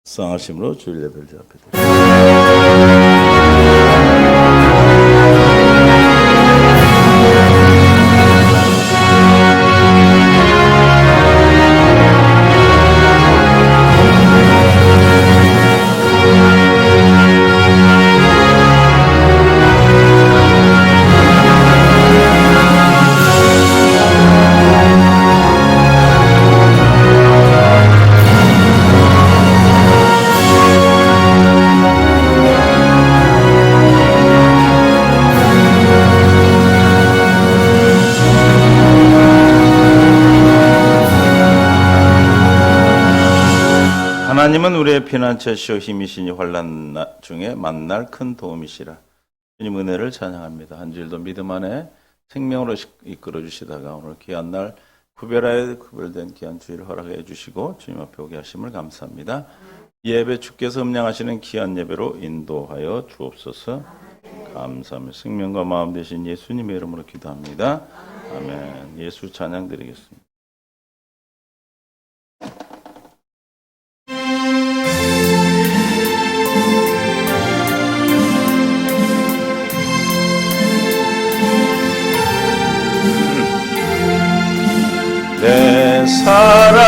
쌍하심으로 주일 예배를 대합니다. 하나님은 우리의 피난처시오 힘이시니 환난 중에 만날 큰 도움이시라. 주님 은혜를 찬양합니다. 한 주일도 믿음 안에 생명으로 이끌어 주시다가 오늘 귀한 날 구별된 귀한 주일 허락해 주시고 주님 앞에 오게 하심을 감사합니다. 예배 주께서 음량하시는 귀한 예배로 인도하여 주옵소서. 감사합니다. 생명과 마음 되신 예수님의 이름으로 기도합니다. 아멘. 예수 찬양 드리겠습니다. 내 사랑하는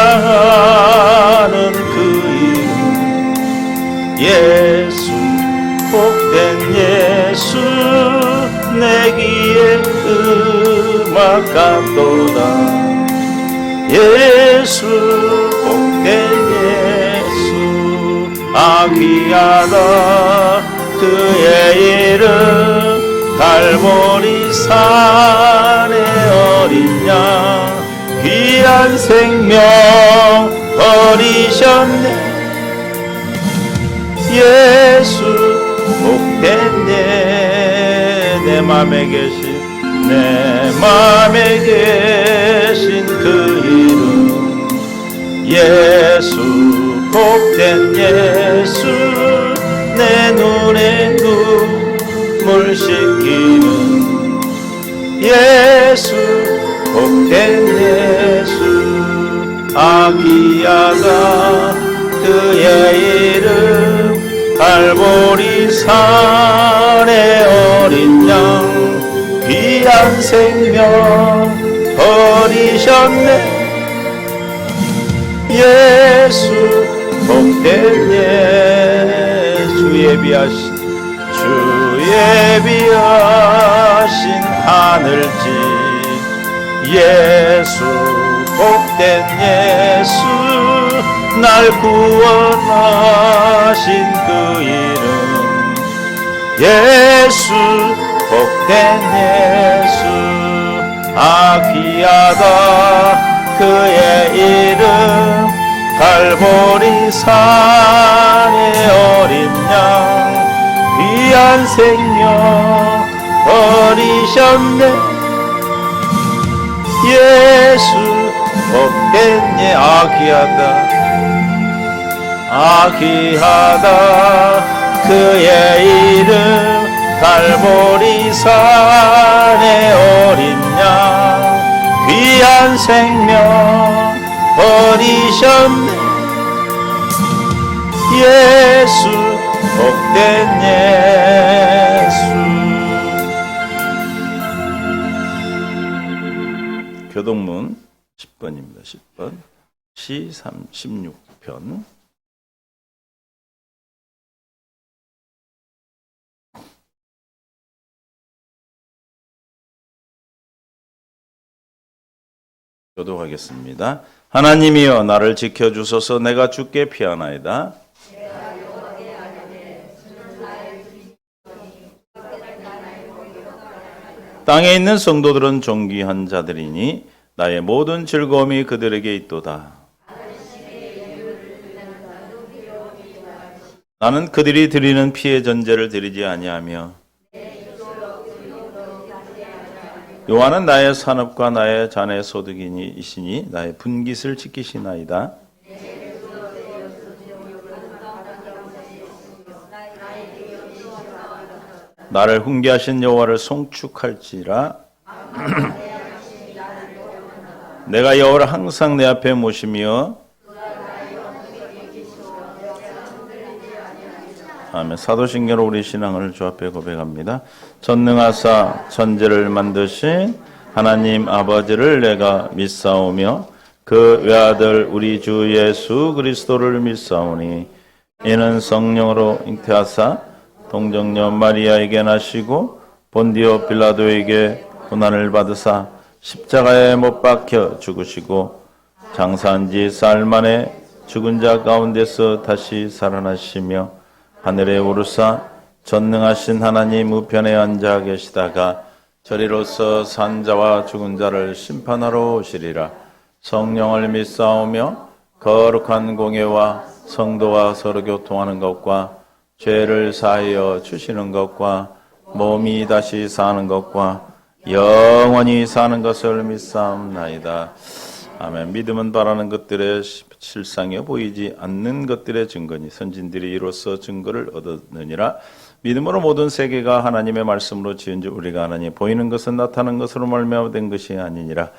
그 이름 예수 복된 예수 내기에 음악 같도다 예수 복된 예수 귀하다 그의 이름 갈보리 산의 어린 양 귀한 생명 버리셨네 예수 복된 내 맘에 계신 그 이름 예수 복된 예수 내 눈에 눈물 씻기는 예수 복된 예수 귀하다 그의 이름 갈보리 산의 어린 양 귀한 생명 버리셨네 예수 복된 예수 예비하신 하늘집 예수 복된 예수 날 구원하신 그 이름 예수 복된 예수 귀하다 그의 이름 갈보리 산의 어린 양 귀한 생명 버리셨네 예수 복된 귀하다 그의 이름 갈보리 산의 어린 양 귀한 생명 버리셨네 예수 복된 예수 교동문 10번입니다. 10번 시 36편 교독하겠습니다. 하나님이여 나를 지켜주소서 내가 주께 피하나이다. 땅에 있는 성도들은 존귀한 자들이니 나의 모든 즐거움이 그들에게 있도다. 나는 그들이 드리는 피의 전제를 드리지 아니하며 여호와는 나의 산업과 나의 자네 소득이시니 나의 분깃을 지키시나이다. 나를 훈계하신 여호와를 송축할지라. 내가 여호와를 항상 내 앞에 모시며 아멘. 사도신경으로 우리 신앙을 주 앞에 고백합니다. 전능하사 천지를 만드신 하나님 아버지를 내가 믿사오며 그 외아들 우리 주 예수 그리스도를 믿사오니 이는 성령으로 잉태하사 동정녀 마리아에게 나시고 본디오 빌라도에게 고난을 받으사 십자가에 못 박혀 죽으시고 장사한 지 사흘 만에 죽은 자 가운데서 다시 살아나시며 하늘에 오르사 전능하신 하나님 우편에 앉아 계시다가 저리로서 산 자와 죽은 자를 심판하러 오시리라. 성령을 믿사오며 거룩한 공예와 성도와 서로 교통하는 것과 죄를 사하여 주시는 것과 몸이 다시 사는 것과 영원히 사는 것을 믿사옵나이다. 아멘. 믿음은 바라는 것들의 실상에 보이지 않는 것들의 증거니 선진들이 이로써 증거를 얻었느니라. 믿음으로 모든 세계가 하나님의 말씀으로 지은 줄 우리가 하나니 보이는 것은 나타난 것으로 말미암아 된 것이 아니니라.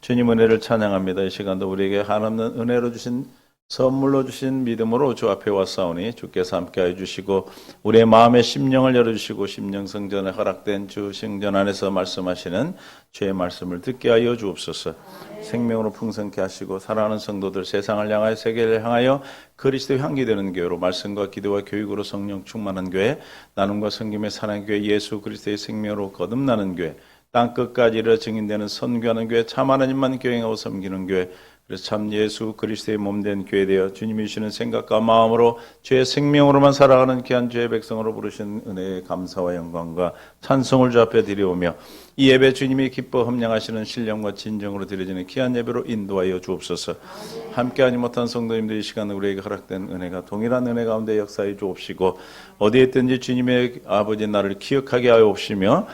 주님 은혜를 찬양합니다. 이 시간도 우리에게 한없는 은혜로 주신 선물로 주신 믿음으로 주 앞에 왔사오니 주께서 함께해 주시고 우리의 마음의 심령을 열어주시고 심령성전에 허락된 주 성전 안에서 말씀하시는 주의 말씀을 듣게 하여 주옵소서. 생명으로 풍성케 하시고 사랑하는 성도들 세상을 향하여 세계를 향하여 그리스도의 향기 되는 교회로 말씀과 기도와 교육으로 성령 충만한 교회, 나눔과 섬김의 사랑의 교회, 예수 그리스도의 생명으로 거듭나는 교회, 땅끝까지 이르러 증인되는 선교하는 교회, 참 하나님만 경외하고 섬기는 교회, 그래서 참 예수 그리스도의 몸된 교회 되어 주님이 주시는 생각과 마음으로 주의 생명으로만 살아가는 귀한 주의 백성으로 부르신 은혜의 감사와 영광과 찬송을 주 앞에 드려오며 이 예배 주님이 기뻐 험량하시는 신령과 진정으로 드려지는 귀한 예배로 인도하여 주옵소서. 함께하지 못한 성도님들 이 시간 우리에게 허락된 은혜가 동일한 은혜 가운데 역사해 주옵시고 어디에 있든지 주님의 아버지 나를 기억하게 하여 옵시며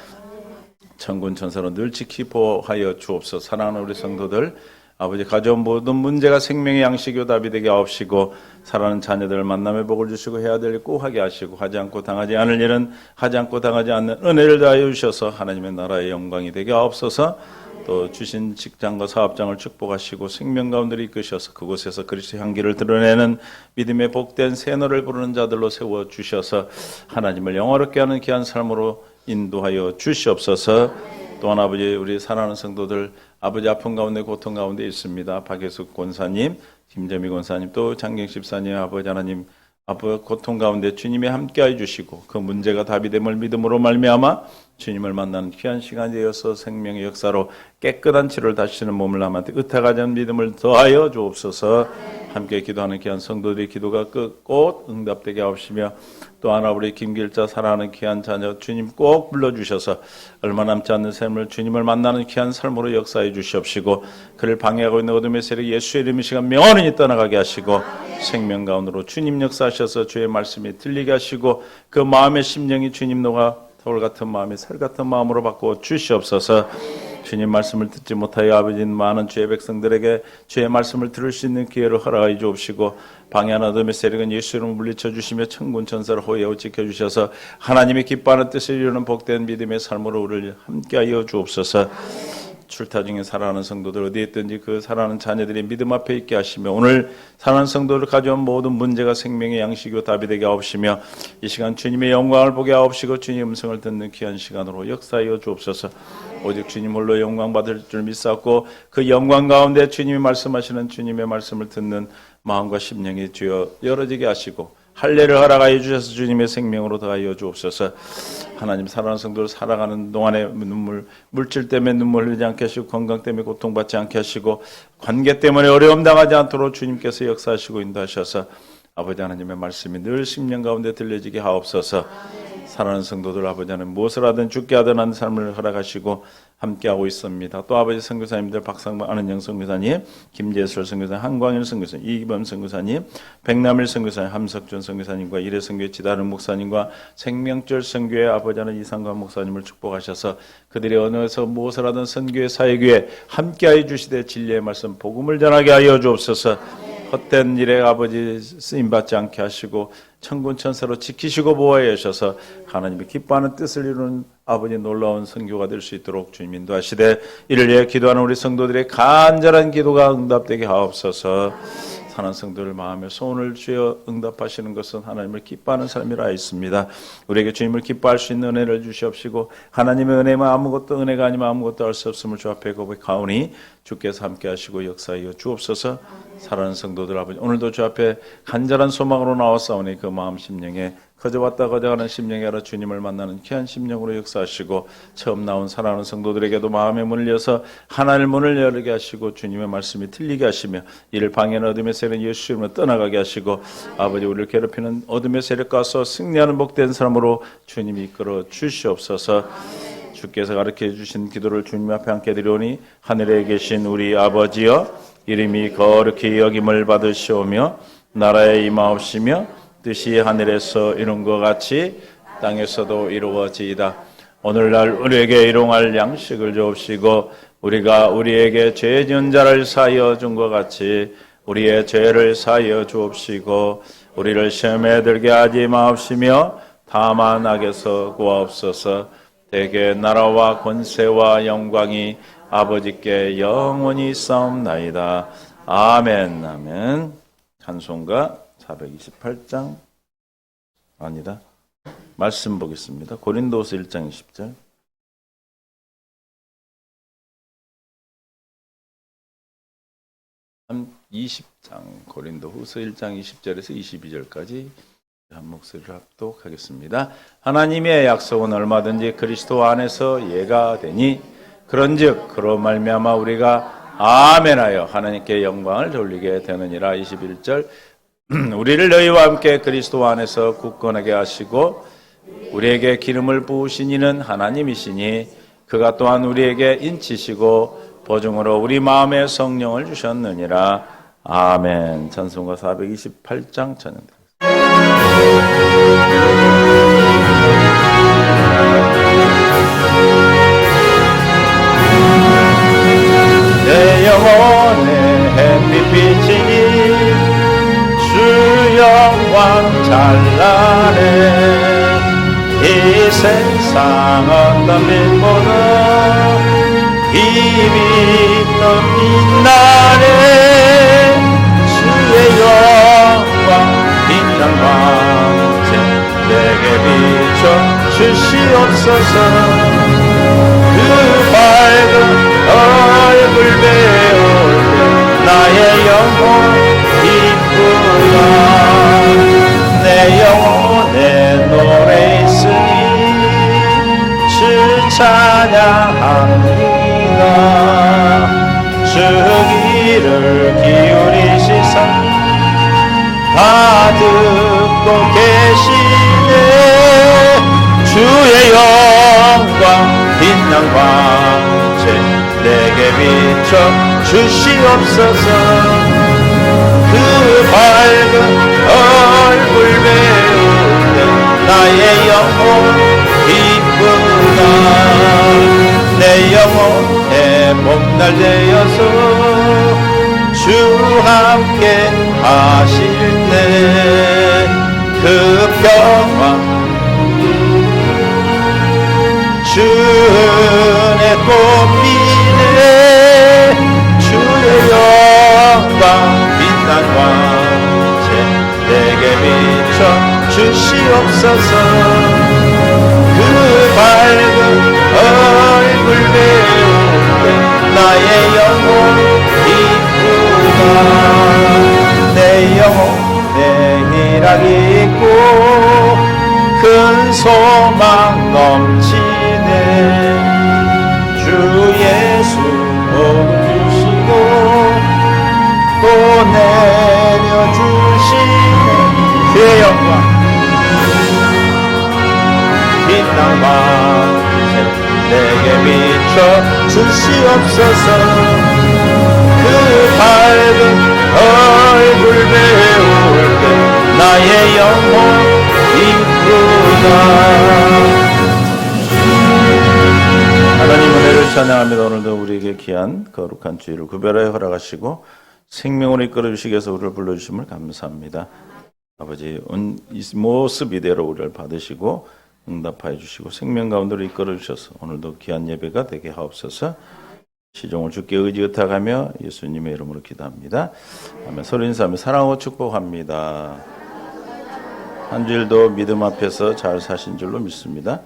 천군 천사로 늘 지키 보호하여 주옵소서. 사랑하는 우리 성도들 아버지 가져온 모든 문제가 생명의 양식이요 답이 되게 하옵시고 사랑하는 자녀들 만남의 복을 주시고 해야 될 일 꼭 하게 하시고 하지 않고 당하지 않을 일은 하지 않고 당하지 않는 은혜를 다하여 주셔서 하나님의 나라의 영광이 되게 하옵소서. 또 주신 직장과 사업장을 축복하시고 생명 가운데 이끄셔서 그곳에서 그리스도의 향기를 드러내는 믿음의 복된 새노를 부르는 자들로 세워주셔서 하나님을 영화롭게 하는 귀한 삶으로 인도하여 주시옵소서. 또한 아버지 우리 사랑하는 성도들 아버지 아픈 가운데 고통 가운데 있습니다. 박예숙 권사님, 김재미 권사님, 또 장경식 사님, 아버지 하나님 아버지 고통 가운데 주님이 함께해 주시고 그 문제가 답이 됨을 믿음으로 말미암아 주님을 만나는 귀한 시간이 되어서 생명의 역사로 깨끗한 치료를 다시는 몸을 남한테 의탁하지 않는 믿음을 더하여 주옵소서. 함께 기도하는 귀한 성도들의 기도가 꼭 응답되게 하옵시며 또한 우리 김길자 사랑하는 귀한 자녀 주님 꼭 불러주셔서 얼마 남지 않는 삶을 주님을 만나는 귀한 삶으로 역사해 주시옵시고 그를 방해하고 있는 어둠의 세력 예수의 이름의 시간 명언이 떠나가게 하시고 생명 가운데로 주님 역사하셔서 주의 말씀이 들리게 하시고 그 마음의 심령이 주님 노가 돌 같은 마음이 살 같은 마음으로 바꾸어 주시옵소서. 주님 말씀을 듣지 못하여 아버지 많은 주의 백성들에게 주의 말씀을 들을 수 있는 기회를 허락하여 주옵시고 방해하는 어둠의 세력은 예수 이름으로 물리쳐 주시며 천군 천사를 호위하고 지켜주셔서 하나님의 기뻐하는 뜻을 이루는 복된 믿음의 삶으로 우리를 함께하여 주옵소서. 출타 중에 살아가는 성도들 어디에 있든지 그 살아가는 자녀들이 믿음 앞에 있게 하시며 오늘 살아가는 성도를 가져온 모든 문제가 생명의 양식이고 답이 되게 하옵시며 이 시간 주님의 영광을 보게 하옵시고 주님의 음성을 듣는 귀한 시간으로 역사하여 주옵소서. 오직 주님 홀로 영광 받을 줄 믿사옵고 그 영광 가운데 주님이 말씀하시는 주님의 말씀을 듣는 마음과 심령이 주여 열어지게 하시고 할례를 허락하여 주셔서 주님의 생명으로 더하여 주옵소서. 하나님 사랑하는 성도를 살아가는 동안에 물질 때문에 눈물 흘리지 않게 하시고 건강 때문에 고통받지 않게 하시고 관계 때문에 어려움 당하지 않도록 주님께서 역사하시고 인도하셔서 아버지 하나님의 말씀이 늘 심령 가운데 들려지게 하옵소서. 사랑하는 성도들 아버지 하나님 무엇을 하든 죽게 하든 하는 삶을 허락하시고 함께하고 있습니다. 또 아버지 선교사님들 박상박 안은영 선교사님, 김재설 선교사님, 한광일 선교사님, 이기범 선교사님, 백남일 선교사님, 함석준 선교사님과 이래 선교의 지다른 목사님과 생명절 선교의 아버지 하나님 이상관 목사님을 축복하셔서 그들이 어느에서 무엇을 하든 선교의 사역에 함께하여 주시되 진리의 말씀 복음을 전하게 하여 주옵소서. 헛된 일에 아버지 쓰임받지 않게 하시고 천군 천사로 지키시고 보호하여 주셔서 하나님이 기뻐하는 뜻을 이루는 아버지 놀라운 선교가 될 수 있도록 주님 인도하시되 이를 위해 기도하는 우리 성도들의 간절한 기도가 응답되게 하옵소서. 사는 성도를 마음에 소원을 주여 응답하시는 것은 하나님을 기뻐하는 삶이라 했습니다. 우리에게 주님을 기뻐할 수 있는 은혜를 주시옵시고 하나님의 은혜만 아무것도 은혜가 아니면 아무것도 할 수 없음을 주 앞에 고백하오니 주께서 함께 하시고 역사하여 주옵소서. 사랑하는 성도들 아버지, 오늘도 주 앞에 간절한 소망으로 나왔사오니 그 마음 심령에 거저 왔다 거저 가는 심령이 아니라 주님을 만나는 귀한 심령으로 역사하시고 처음 나온 사랑하는 성도들에게도 마음의 문을 여서 하나님의 문을 열게 하시고 주님의 말씀이 들리게 하시며 이를 방해하는 어둠의 세력은 예수 이름으로 떠나가게 하시고 아버지 우리를 괴롭히는 어둠의 세력과서 승리하는 복된 사람으로 주님이 이끌어 주시옵소서. 주께서 가르쳐 주신 기도를 주님 앞에 함께 드리오니 하늘에 계신 우리 아버지여 이름이 거룩히 여김을 받으시오며 나라에 임하옵시며 뜻이 하늘에서 이룬 것 같이 땅에서도 이루어지이다. 오늘날 우리에게 일용할 양식을 주옵시고 우리가 우리에게 죄 지은 자를 사하여 준 것 같이 우리의 죄를 사하여 주옵시고 우리를 시험에 들게 하지 마옵시며 다만 악에서 구하옵소서. 대개 나라와 권세와 영광이 아버지께 영원히 싸움나이다. 아멘. 아멘. 찬송가 428장 아니다. 말씀 보겠습니다. 고린도후서 1장 20절. 한 20장 고린도후서 1장 20절에서 22절까지 한 목소리를 합독하겠습니다. 하나님의 약속은 얼마든지 그리스도 안에서 예가 되니 그런즉 그로 말미암아 우리가 아멘하여 하나님께 영광을 돌리게 되느니라. 21절 우리를 너희와 함께 그리스도 안에서 굳건하게 하시고 우리에게 기름을 부으신 이는 하나님이시니 그가 또한 우리에게 인치시고 보증으로 우리 마음에 성령을 주셨느니라. 아멘. 찬송가 428장 찬양드립니다. 내 영혼의 햇빛이 주 영광 찬란해 이 세상 어떤 빛보다 빛이 더 빛나네 주의 영광 빛난 광채 내게 비춰 주시옵소서. 그 밝은 얼굴 배울 때 나의 영혼 기쁘다. 내 영혼에 노래 있으니 주 찬양합니다. 주 귀를 기울이시사 다 듣고 계시네. 주의 영광 빛난 광채 내게 비춰 주시옵소서. 그 밝은 얼굴 배울 때 나의 영혼 기쁘다. 내 영혼에 봄날 되어서 주 함께 하실 때 그 평화 주의 꽃피네. 주의 영광 빛난 광채 내게 비춰 주시옵소서. 그 밝은 얼굴 배울 때 나의 영혼 기쁘다. 내 영혼에 희락이 있고 큰 소망 넘치네. 주 예수 복을 주시고 또 내려주시네. 주의 영광 빛난 광채 내게 비춰 주시옵소서. 그 밝은 얼굴 배울 때 나의 영혼 하나님 은혜를 찬양합니다. 오늘도 우리에게 귀한 거룩한 주일을 구별하여 허락하시고 생명으로 이끌어 주시기 위해서 우리를 불러주심을 감사합니다. 아버지 이 모습 이대로 우리를 받으시고 응답하여 주시고 생명 가운데로 이끌어 주셔서 오늘도 귀한 예배가 되게 하옵소서. 시종을 주께 의지 의탁하며 예수님의 이름으로 기도합니다. 아멘. 서로 인사하며 사랑하고 축복합니다. 한 주일도 믿음 앞에서 잘 사신 줄로 믿습니다.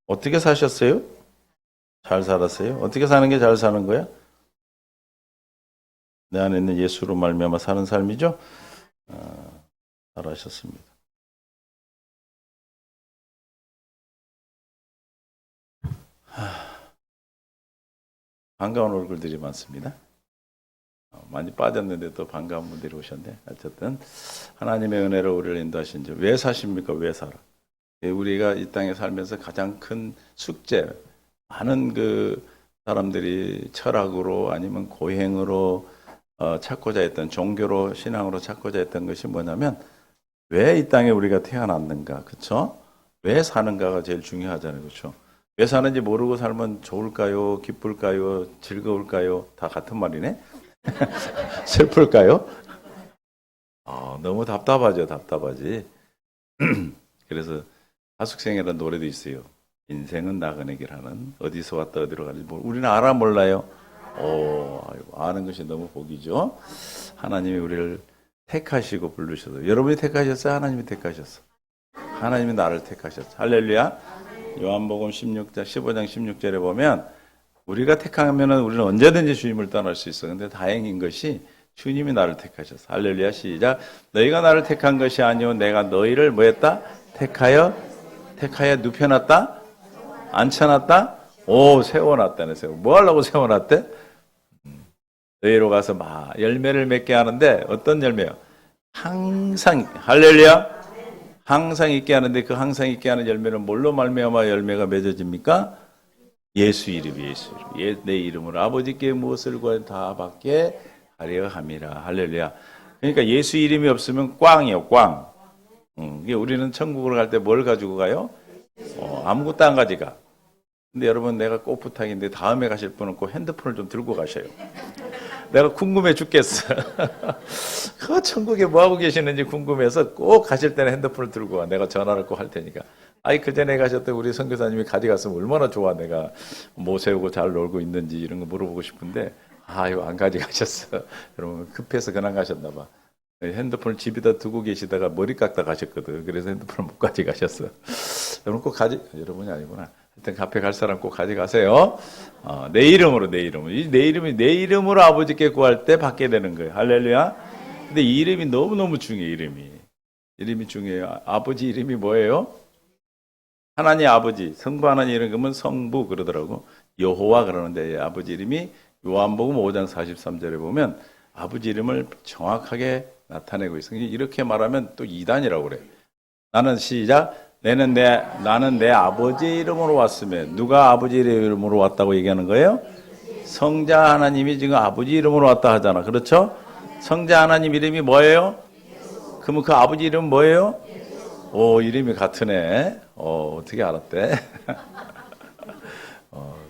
어떻게 사셨어요? 잘 살았어요? 어떻게 사는 게 잘 사는 거야? 내 안에 있는 예수로 말미암아 사는 삶이죠? 잘하셨습니다. 반가운 얼굴들이 많습니다. 많이 빠졌는데 또 반가운 분들이 오셨네. 어쨌든 하나님의 은혜로 우리를 인도하신 줄. 왜 사십니까? 왜 살아? 우리가 이 땅에 살면서 가장 큰 숙제, 많은 그 사람들이 철학으로 아니면 고행으로 찾고자 했던, 종교로 신앙으로 찾고자 했던 것이 뭐냐면 왜 이 땅에 우리가 태어났는가, 그렇죠? 왜 사는가가 제일 중요하잖아요, 그렇죠? 왜 사는지 모르고 살면 좋을까요? 기쁠까요? 즐거울까요? 다 같은 말이네. 슬플까요? 너무 답답하죠, 답답하지. 그래서 하숙생이라는 노래도 있어요. 인생은 나그네기라는. 어디서 왔다 어디로 가는지 우리는 알아 몰라요. 아는 것이 너무 복이죠. 하나님이 우리를 택하시고 부르셔서. 여러분이 택하셨어요? 하나님이 택하셨어. 하나님이 나를 택하셨어. 할렐루야. 요한복음 15장 16절에 보면 우리가 택하면은 우리는 언제든지 주님을 떠날 수 있어. 근데 다행인 것이 주님이 나를 택하셨어. 할렐루야. 시작. 너희가 나를 택한 것이 아니오 내가 너희를 뭐했다? 택하여 눕혀놨다? 앉혀놨다? 세워놨다네. 뭐 하려고 세워놨대? 너희로 가서 열매를 맺게 하는데 어떤 열매요? 항상 할렐루야. 항상 있게 하는데 그 항상 있게 하는 열매는 뭘로 말미암아 열매가 맺어집니까? 예수 이름. 내 이름으로 아버지께 무엇을 구하든 다 받게 하려 함이라. 할렐루야. 그러니까 예수 이름이 없으면 꽝이에요. 꽝. 우리는 천국으로 갈 때 뭘 가지고 가요? 아무것도 안 가져가. 근데 여러분, 내가 꼭 부탁인데 다음에 가실 분은 꼭 핸드폰을 좀 들고 가셔요. 내가 궁금해 죽겠어. 그 천국에 뭐하고 계시는지 궁금해서 꼭 가실 때는 핸드폰을 들고 와. 내가 전화를 꼭 할 테니까. 그 전에 가셨던 우리 선교사님이 가져갔으면 얼마나 좋아. 내가 뭐 세우고 잘 놀고 있는지 이런 거 물어보고 싶은데 이거 안 가져가셨어. 여러분 급해서 그냥 가셨나 봐. 핸드폰을 집에다 두고 계시다가 머리 깎다 가셨거든. 그래서 핸드폰을 못 가져가셨어. 여러분 여러분이 아니구나. 하여튼 카페 갈 사람 꼭 가져가세요. 내 이름으로. 내 이름으로 아버지께 구할 때 받게 되는 거예요. 할렐루야. 근데 이 이름이 너무너무 중요해요. 이름이 중요해요. 아버지 이름이 뭐예요? 하나님 아버지. 성부 하나님 이름 그러면 성부 그러더라고. 여호와 그러는데 아버지 이름이 요한복음 5장 43절에 보면 아버지 이름을 정확하게 나타내고 있어요. 이렇게 말하면 또 이단이라고 그래. 나는 시작. 나는 내 아버지 이름으로 왔으며. 누가 아버지 이름으로 왔다고 얘기하는 거예요? 성자 하나님이 지금 아버지 이름으로 왔다 하잖아. 그렇죠? 성자 하나님 이름이 뭐예요? 그러면 그 아버지 이름은 뭐예요? 이름이 같으네. 어떻게 알았대?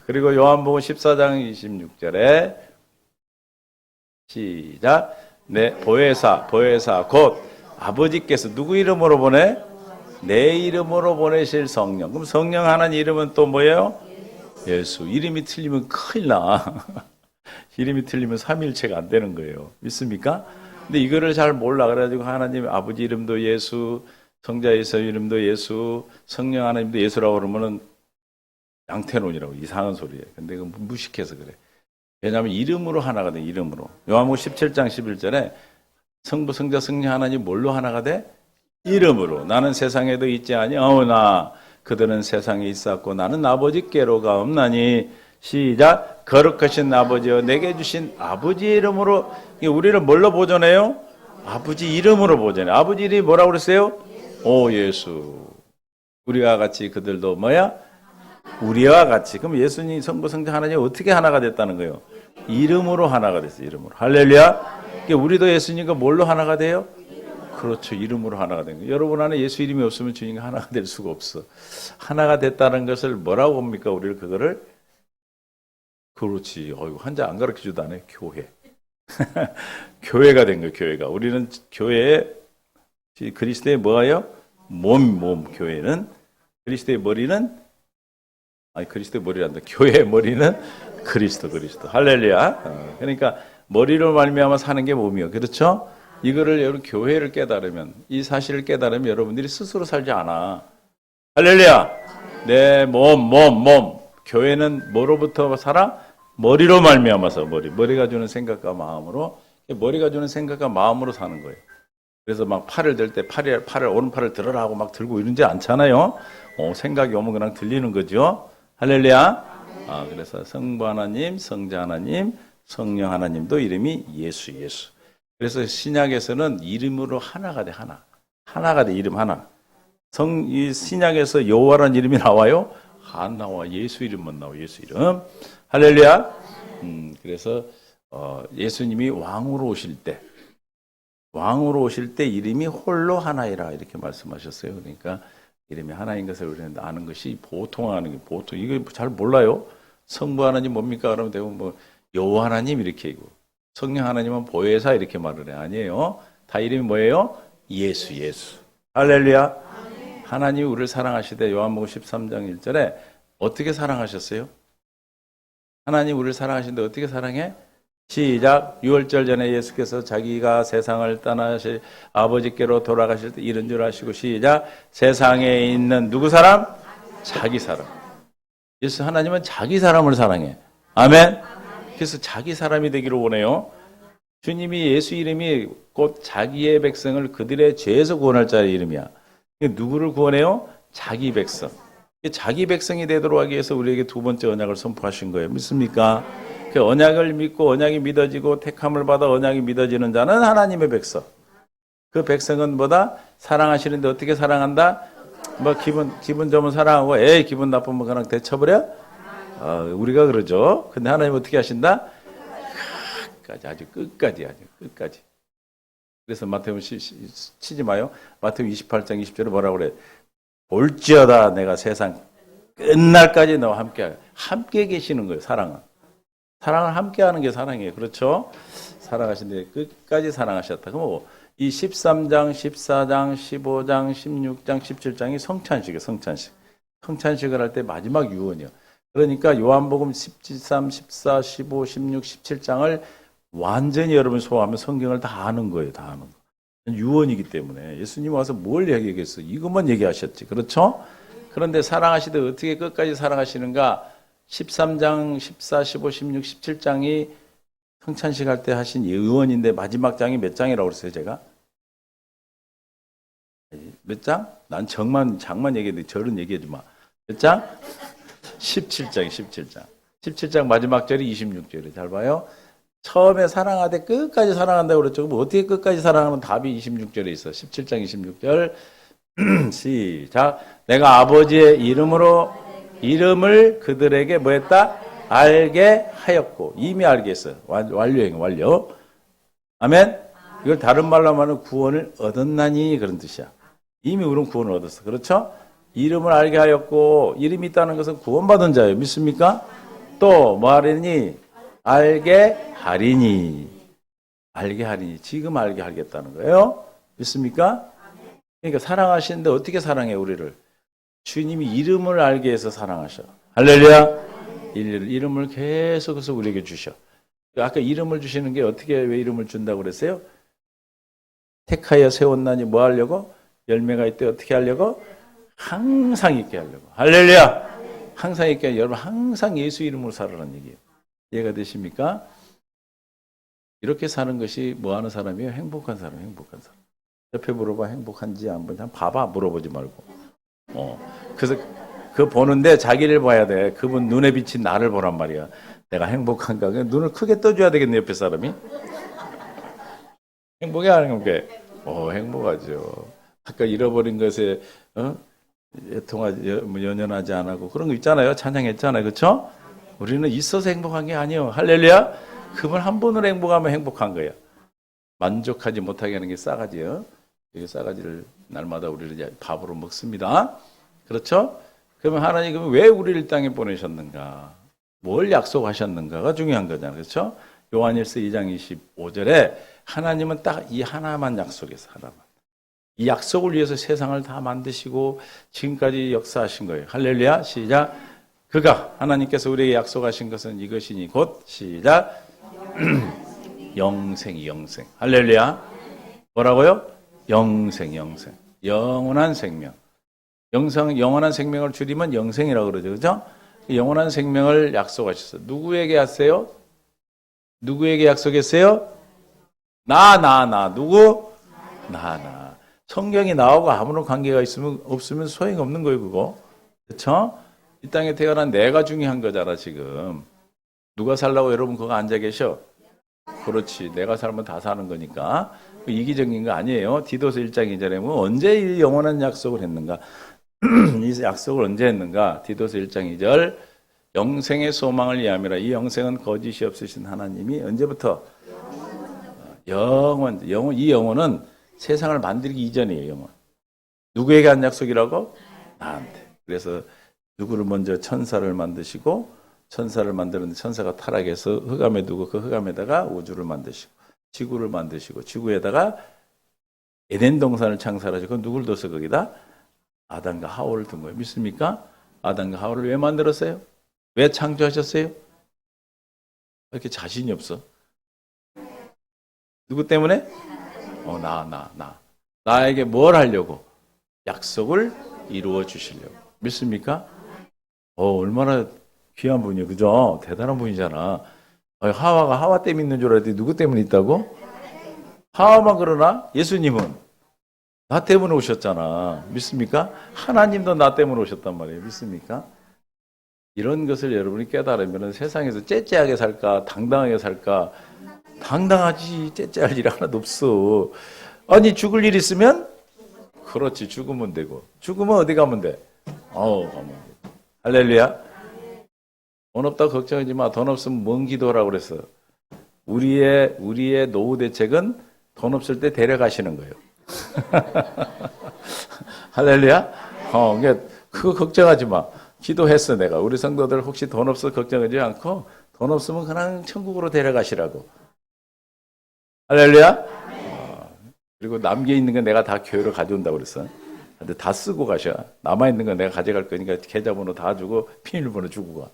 그리고 요한복음 14장 26절에 시작. 보혜사 곧 아버지께서 누구 이름으로 보내? 내 이름으로 보내실 성령. 그럼 성령 하나님 이름은 또 뭐예요? 예수. 이름이 틀리면 큰일 나. 이름이 틀리면 삼위일체가 안 되는 거예요. 믿습니까? 근데 이거를 잘 몰라. 그래가지고 하나님 아버지 이름도 예수, 성자 예수 이름도 예수, 성령 하나님도 예수라고 그러면은 양태론이라고 이상한 소리예요. 근데 이거 무식해서 그래. 왜냐하면 이름으로 하나가 돼. 이름으로. 요한복음 17장 11절에 성부, 성자, 성령 하나님 뭘로 하나가 돼? 이름으로. 나는 세상에도 있지 아니하오나 그들은 세상에 있었고 나는 아버지께로 가옵나니. 시작. 거룩하신 아버지여 내게 주신 아버지 이름으로. 우리를 뭘로 보존해요? 아버지 이름으로 보존해. 아버지 이름이 뭐라고 그랬어요? 예수. 우리와 같이 그들도 뭐야? 우리와 같이. 그럼 예수님 성부 성자 하나님 어떻게 하나가 됐다는 거예요? 이름으로 하나가 됐어요. 이름으로. 할렐루야. 우리도 예수님과 뭘로 하나가 돼요? 그렇죠. 이름으로 하나가 된 거예요. 여러분 안에 예수 이름이 없으면 주님과 하나가 될 수가 없어. 하나가 됐다는 것을 뭐라고 봅니까? 우리를 그거를 그렇지. 한자 안 가르쳐주도 않아요. 교회. 교회가 된 거예요. 교회가. 우리는 교회에 그리스도의 뭐예요? 몸. 교회는 그리스도의 머리는 그리스도의 머리란다. 교회의 머리는 그리스도. 할렐루야. 그러니까 머리로 말미암아 사는 게 몸이요. 그렇죠? 이거를 여러분 교회를 깨달으면, 이 사실을 깨달으면 여러분들이 스스로 살지 않아. 할렐루야. 내 몸. 교회는 뭐로부터 살아? 머리로 말미암아서 머리가 주는 생각과 마음으로, 머리가 주는 생각과 마음으로 사는 거예요. 그래서 막 팔을 들 때 오른팔을 들어라 하고 막 들고 이러지 않잖아요. 생각이 오면 그냥 들리는 거죠. 할렐루야. 그래서 성부 하나님, 성자 하나님, 성령 하나님도 이름이 예수. 그래서 신약에서는 이름으로 하나가 돼, 하나가 돼, 이름 하나. 이 신약에서 여호와라는 이름이 나와요? 안 나와. 예수 이름만 나와. 예수 이름. 할렐루야. 그래서 예수님이 왕으로 오실 때 이름이 홀로 하나이라 이렇게 말씀하셨어요. 그러니까 이름이 하나인 것을 우리는 아는 것이 보통 아는 게 보통 이거 잘 몰라요. 성부 하나님 뭡니까? 그러면 대부분 뭐 여호와 하나님 이렇게 이고 성령 하나님은 보혜사 이렇게 말을 해. 아니에요. 다 이름이 뭐예요? 예수. 할렐루야. 하나님이 우리를 사랑하시되 요한복음 13장 1절에 어떻게 사랑하셨어요? 하나님 우리를 사랑하시는데 어떻게 사랑해? 시작. 유월절 전에 예수께서 자기가 세상을 떠나실 아버지께로 돌아가실 때 이런 줄 아시고 시작. 세상에 있는 누구 사람? 자기 사람. 예수 하나님은 자기 사람을 사랑해. 아멘. 그래서 자기 사람이 되기를 원해요. 주님이 예수 이름이 곧 자기의 백성을 그들의 죄에서 구원할 자의 이름이야. 누구를 구원해요? 자기 백성. 자기 백성이 되도록 하기 위해서 우리에게 두 번째 언약을 선포하신 거예요. 믿습니까? 그 언약을 믿고 언약이 믿어지고 택함을 받아 언약이 믿어지는 자는 하나님의 백성. 그 백성은 뭐다? 사랑하시는데 어떻게 사랑한다? 뭐 기분 좋으면 사랑하고 기분 나쁘면 그냥 대쳐버려? 우리가 그러죠. 근데 하나님 어떻게 하신다? 아주 끝까지. 그래서 마태복음 치지 마요. 마태복음 28장 20절에 뭐라고 그래? 볼지어다 내가 세상 끝날까지 너와 함께 계시는 거예요. 사랑을 함께하는 게 사랑이에요. 그렇죠? 사랑하신데 끝까지 사랑하셨다. 그럼 이 13장, 14장, 15장, 16장, 17장이 성찬식이에요. 성찬식을 할 때 마지막 유언이요. 그러니까 요한복음 13, 14, 15, 16, 17장을 완전히 여러분 소화하면 성경을 다 아는 거예요. 다 아는 거. 유언이기 때문에 예수님 와서 뭘 얘기했어요? 이것만 얘기하셨지. 그렇죠? 그런데 사랑하시되 어떻게 끝까지 사랑하시는가? 13장, 14, 15, 16, 17장이 성찬식 할 때 하신 유언인데 마지막 장이 몇 장이라고 그랬어요, 제가? 몇 장? 난 장만 얘기했는데 절은 얘기하지 마. 몇 장? 17장. 17장 마지막 절이 26절이에요. 잘 봐요. 처음에 사랑하되 끝까지 사랑한다고 그랬죠. 그럼 어떻게 끝까지 사랑하는 답이 26절에 있어. 17장 26절. 시작. 내가 아버지의 이름을 그들에게 뭐 했다? 알게 하였고. 이미 알게 했어요. 완료. 아멘? 이걸 다른 말로 하면 구원을 얻었나니 그런 뜻이야. 이미 우리는 구원을 얻었어. 그렇죠? 이름을 알게 하였고, 이름이 있다는 것은 구원받은 자예요. 믿습니까? 또 뭐 하리니? 알게 하리니. 지금 알게 하겠다는 거예요. 믿습니까? 그러니까 사랑하시는데 어떻게 사랑해 우리를? 주님이 이름을 알게 해서 사랑하셔. 할렐루야. 이름을 계속해서 우리에게 주셔. 아까 이름을 주시는 게 어떻게 왜 이름을 준다고 그랬어요? 택하여 세웠나니 뭐 하려고? 열매가 있대 어떻게 하려고? 항상 있게 하려고. 할렐루야. 항상 있게 하려고. 여러분 항상 예수 이름으로 살아라는 얘기예요. 이해가 되십니까? 이렇게 사는 것이 뭐 하는 사람이에요? 행복한 사람. 옆에 물어봐. 행복한지 한번 봐봐. 물어보지 말고. 그래서 그 보는데 자기를 봐야 돼. 그분 눈에 비친 나를 보란 말이야. 내가 행복한가? 눈을 크게 떠줘야 되겠네. 옆에 사람이. 행복해 안 행복해? 행복하죠. 아까 잃어버린 것에 연연하지 않고 그런 거 있잖아요. 찬양했잖아요. 그렇죠? 우리는 있어서 행복한 게 아니에요. 할렐루야. 그분 한 분으로 행복하면 행복한 거예요. 만족하지 못하게 하는 게 싸가지요. 이 싸가지를 날마다 우리를 밥으로 먹습니다. 그렇죠? 그러면 하나님 왜 우리를 땅에 보내셨는가? 뭘 약속하셨는가가 중요한 거잖아요. 그렇죠? 요한일서 2장 25절에 하나님은 딱 이 하나만 약속했어요. 하나만. 이 약속을 위해서 세상을 다 만드시고 지금까지 역사하신 거예요. 할렐루야. 시작. 그가 하나님께서 우리에게 약속하신 것은 이것이니 곧 시작 영생이 영생. 할렐루야. 뭐라고요? 영생. 영원한 생명. 영원한 생명을 줄이면 영생이라고 그러죠. 그죠? 영원한 생명을 약속하셨어요. 누구에게 하세요? 누구에게 약속했어요? 누구? 나. 성경이 나하고 아무런 관계가 없으면 소용없는 거예요, 그거. 그렇죠? 이 땅에 태어난 내가 중요한 거잖아, 지금. 누가 살라고 여러분 그거 앉아 계셔? 그렇지. 내가 살면 다 사는 거니까. 이기적인 거 아니에요. 디도서 1장 2절에 뭐 언제 이 영원한 약속을 했는가? 이 약속을 언제 했는가? 디도서 1장 2절. 영생의 소망을 위함이라. 이 영생은 거짓이 없으신 하나님이 언제부터? 이 영혼은 세상을 만들기 이전이에요, 영혼. 누구에게 한 약속이라고? 나한테. 그래서 누구를 먼저 천사를 만드시고, 천사를 만드는데 천사가 타락해서 흑암에 두고 그 흑암에다가 우주를 만드시고, 지구를 만드시고, 지구에다가 에덴 동산을 창설하시고, 누굴 둬서 거기다? 아담과 하와를 둔 거예요. 믿습니까? 아담과 하와를 왜 만들었어요? 왜 창조하셨어요? 왜 이렇게 자신이 없어? 누구 때문에? 나에게 뭘 하려고? 약속을 이루어 주시려고. 믿습니까? 얼마나 귀한 분이에요. 그죠? 대단한 분이잖아. 하와가 하와 때문에 있는 줄 알았더니 누구 때문에 있다고? 하와만 그러나? 예수님은 나 때문에 오셨잖아. 믿습니까? 하나님도 나 때문에 오셨단 말이에요. 믿습니까? 이런 것을 여러분이 깨달으면 세상에서 째째하게 살까? 당당하게 살까? 당당하지. 째째할 일 하나도 없어. 아니 죽을 일 있으면? 그렇지. 죽으면 되고. 죽으면 어디 가면 돼? 가면 돼. 할렐루야. 돈 없다고 걱정하지 마. 돈 없으면 뭔 기도하라고 그랬어. 우리의 노후 대책은 돈 없을 때 데려가시는 거예요. 할렐루야. 그러니까 그거 걱정하지 마. 기도했어 내가. 우리 성도들 혹시 돈 없어 걱정하지 않고 돈 없으면 그냥 천국으로 데려가시라고. 할렐루야. 그리고 남겨 있는 건 내가 다 교회로 가져온다고 그랬어. 근데 다 쓰고 가셔. 남아 있는 건 내가 가져갈 거니까 계좌번호 다 주고 비밀번호 주고 가.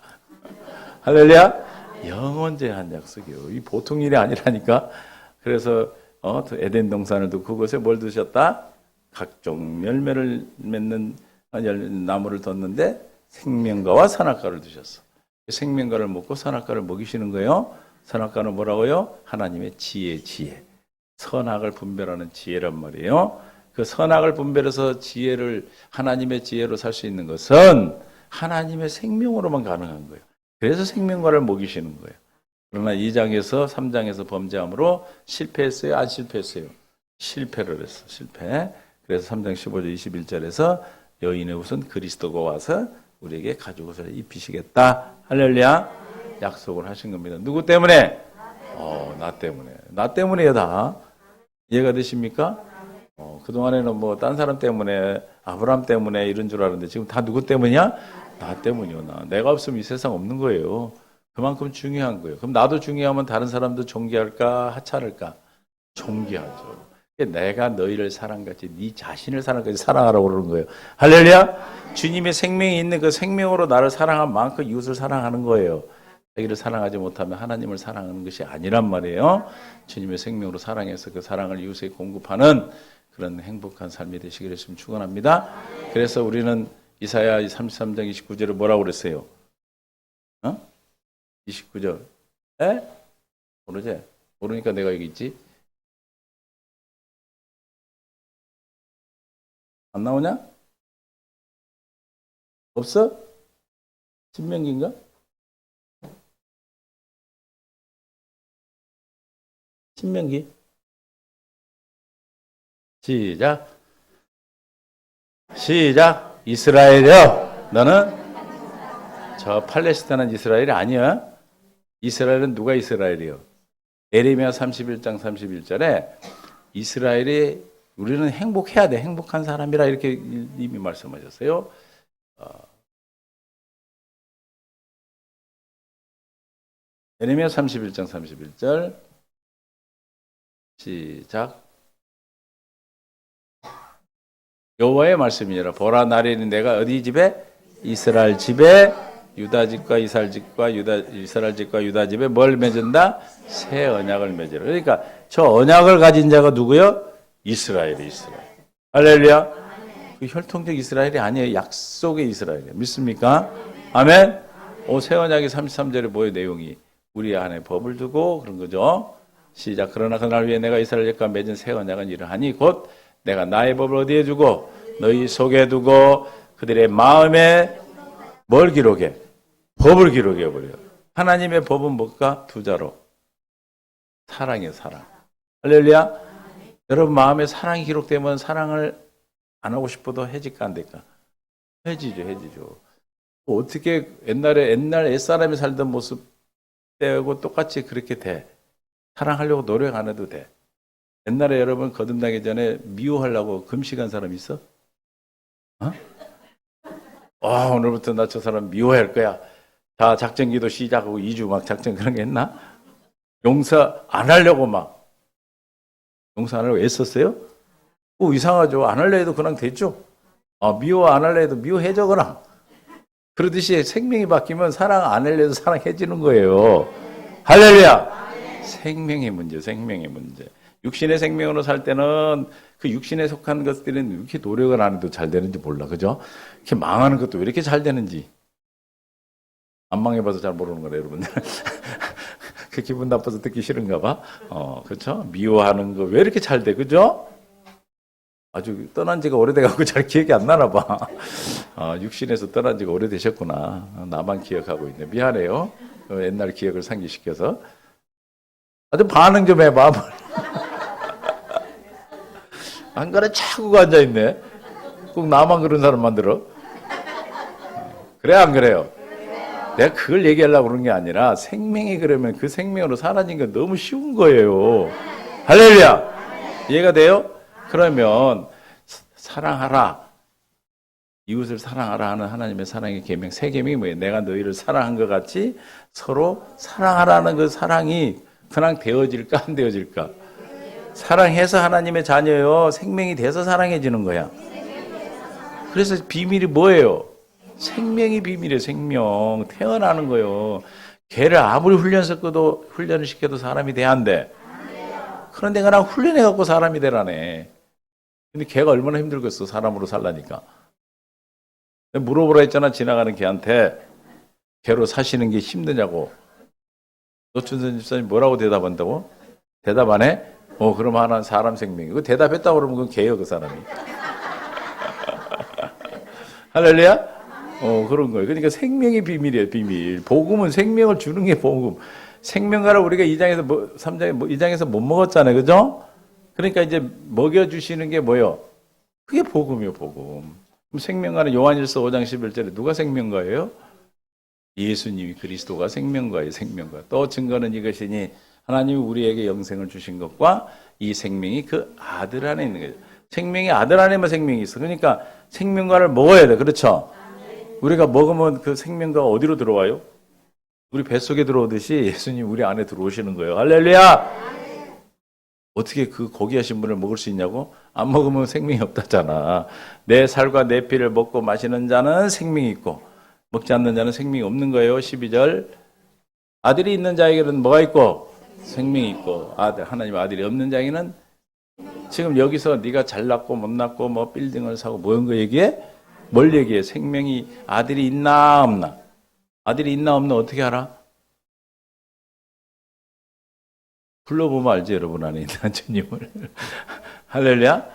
할렐루야. 영원제한 약속이요. 이 보통 일이 아니라니까. 그래서 에덴 동산을 두고 그곳에 뭘 두셨다? 각종 열매를 맺는 나무를 뒀는데 생명과와 선악과를 두셨어. 생명과를 먹고 선악과를 먹이시는 거예요. 선악과는 뭐라고요? 하나님의 지혜. 선악을 분별하는 지혜란 말이에요. 그 선악을 분별해서 하나님의 지혜로 살 수 있는 것은 하나님의 생명으로만 가능한 거예요. 그래서 생명과를 먹이시는 거예요. 그러나 2장에서 3장에서 범죄함으로 실패했어요? 안 실패했어요? 실패를 했어. 실패. 그래서 3장 15절 21절에서 여인의 옷은 그리스도가 와서 우리에게 가죽 옷을 입히시겠다. 할렐루야. 약속을 하신 겁니다. 누구 때문에? 나 때문에. 나 때문에요, 다. 이해가 되십니까? 그동안에는 뭐, 딴 사람 때문에, 아브라함 때문에 이런 줄 알았는데, 지금 다 누구 때문이야? 나 때문이요, 내가 없으면 이 세상 없는 거예요. 그만큼 중요한 거예요. 그럼 나도 중요하면 다른 사람도 존귀할까? 하찮을까? 존귀하죠. 내가 너희를 사랑같이 네 자신을 사랑같이 사랑하라고 그러는 거예요. 할렐루야. 주님의 생명이 있는 그 생명으로 나를 사랑한 만큼 이웃을 사랑하는 거예요. 자기를 사랑하지 못하면 하나님을 사랑하는 것이 아니란 말이에요. 주님의 생명으로 사랑해서 그 사랑을 이웃에 공급하는 그런 행복한 삶이 되시기를 좀 축원합니다. 그래서 우리는 이사야 33장 29절에 뭐라고 그랬어요? 29절. 모르지? 모르니까 내가 여기 있지? 안 나오냐? 없어? 신명기인가? 신명기. 시작. 이스라엘이여, 너는 저 팔레스타인은 이스라엘이 아니야. 이스라엘은 누가 이스라엘이요? 에레미야 31장 31절에 이스라엘이 우리는 행복해야 돼. 행복한 사람이라 이렇게 이미 말씀하셨어요. 에레미야 31장 31절 시작. 여호와의 말씀이니라. 보라, 나리는 내가 어디 집에? 이스라엘 집에 유다 집과 이스라엘 집과 이스라엘 집과 유다 집에 뭘 맺은다? 새 언약을 맺으라. 그러니까 저 언약을 가진 자가 누구요? 이스라엘. 할렐루야. 그 혈통적 이스라엘이 아니에요. 약속의 이스라엘이에요. 믿습니까? 아멘. 새 언약이 33절에 뭐예요? 내용이 우리 안에 법을 두고 그런 거죠. 시작. 그러나 그날 위에 내가 이스라엘 집과 맺은 새 언약은 이러하니 곧 내가 나의 법을 어디에 두고 너희 속에 두고 그들의 마음에 뭘 기록해? 법을 기록해 버려요. 하나님의 법은 뭘까? 두 자로. 사랑이에요, 사랑. 할렐루야. 여러분 마음에 사랑이 기록되면 사랑을 안 하고 싶어도 해질까 안 될까? 해지죠. 어떻게 옛날 옛사람이 살던 모습 때하고 똑같이 그렇게 돼. 사랑하려고 노력 안 해도 돼. 옛날에 여러분 거듭나기 전에 미워하려고 금식한 사람 있어? 오늘부터 나 저 사람 미워할 거야. 자, 작전기도 시작하고 2주 막 작전 그런 게 했나? 용서 안 하려고 막. 용서 안 하려고 애썼어요? 이상하죠. 안 할래 해도 그냥 됐죠. 미워 안 할래 해도 미워해져 그냥. 그러듯이 생명이 바뀌면 사랑 안 할래 해도 사랑해지는 거예요. 할렐루야. 생명의 문제. 육신의 생명으로 살 때는 그 육신에 속한 것들은 왜 이렇게 노력을 안 해도 잘 되는지 몰라. 그죠? 이렇게 망하는 것도 왜 이렇게 잘 되는지. 안 망해봐서 잘 모르는 거래, 여러분들. 그 기분 나빠서 듣기 싫은가 봐. 그렇죠? 미워하는 거 왜 이렇게 잘 돼, 그죠? 아주 떠난 지가 오래돼갖고 잘 기억이 안 나나 봐. 육신에서 떠난 지가 오래되셨구나. 나만 기억하고 있네. 미안해요. 옛날 기억을 상기시켜서. 아주 반응 좀 해봐. 안 그래? 자꾸 앉아있네. 꼭 나만 그런 사람 만들어. 그래, 안 그래요? 내가 그걸 얘기하려고 그런 게 아니라 생명이 그러면 그 생명으로 사라진 건 너무 쉬운 거예요. 할렐루야! 이해가 돼요? 그러면 사랑하라. 이웃을 사랑하라 하는 하나님의 사랑의 계명, 세 계명이 뭐예요? 내가 너희를 사랑한 것 같이 서로 사랑하라는 그 사랑이 그냥 되어질까 안 되어질까? 사랑해서 하나님의 자녀요. 생명이 돼서 사랑해지는 거야. 그래서 비밀이 뭐예요? 생명이 비밀이에요. 생명. 태어나는 거예요. 걔를 아무리 훈련을 시켜도 사람이 돼야 안 돼. 그런데 그냥 훈련해갖고 사람이 되라네. 근데 걔가 얼마나 힘들겠어. 사람으로 살라니까. 물어보라 했잖아. 지나가는 걔한테. 걔로 사시는 게 힘드냐고. 노춘선 집사님 뭐라고 대답한다고? 대답 안 해? 그럼 하나는 사람 생명이고 대답했다고 그러면 그건 개요, 그 사람이. 할렐루야? 그런 거예요. 그러니까 생명의 비밀이에요, 비밀. 복음은 생명을 주는 게 복음. 생명가를 우리가 2장에서 못 먹었잖아요, 그죠? 그러니까 이제 먹여주시는 게 뭐예요? 그게 복음이에요, 복음. 그럼 생명가는 요한일서 5장 11절에 누가 생명가예요? 예수님이 그리스도가 생명가예요, 생명가. 또 증거는 이것이니 하나님이 우리에게 영생을 주신 것과 이 생명이 그 아들 안에 있는 거예요. 생명이 아들 안에만 생명이 있어. 그러니까 생명과를 먹어야 돼. 그렇죠? 우리가 먹으면 그 생명과가 어디로 들어와요? 우리 뱃속에 들어오듯이 예수님 우리 안에 들어오시는 거예요. 할렐루야! 어떻게 그 고귀하신 분을 먹을 수 있냐고? 안 먹으면 생명이 없다잖아. 내 살과 내 피를 먹고 마시는 자는 생명이 있고 먹지 않는 자는 생명이 없는 거예요. 12절. 아들이 있는 자에게는 뭐가 있고? 생명이 있고 하나님 아들이 없는 자에게는 지금 여기서 네가 잘났고 못났고 뭐 빌딩을 사고 뭐한 거 얘기해? 뭘 얘기해? 생명이 아들이 있나 없나? 아들이 있나 없나 어떻게 알아? 불러보면 알지 여러분 안에 있는 주님을. 할렐루야?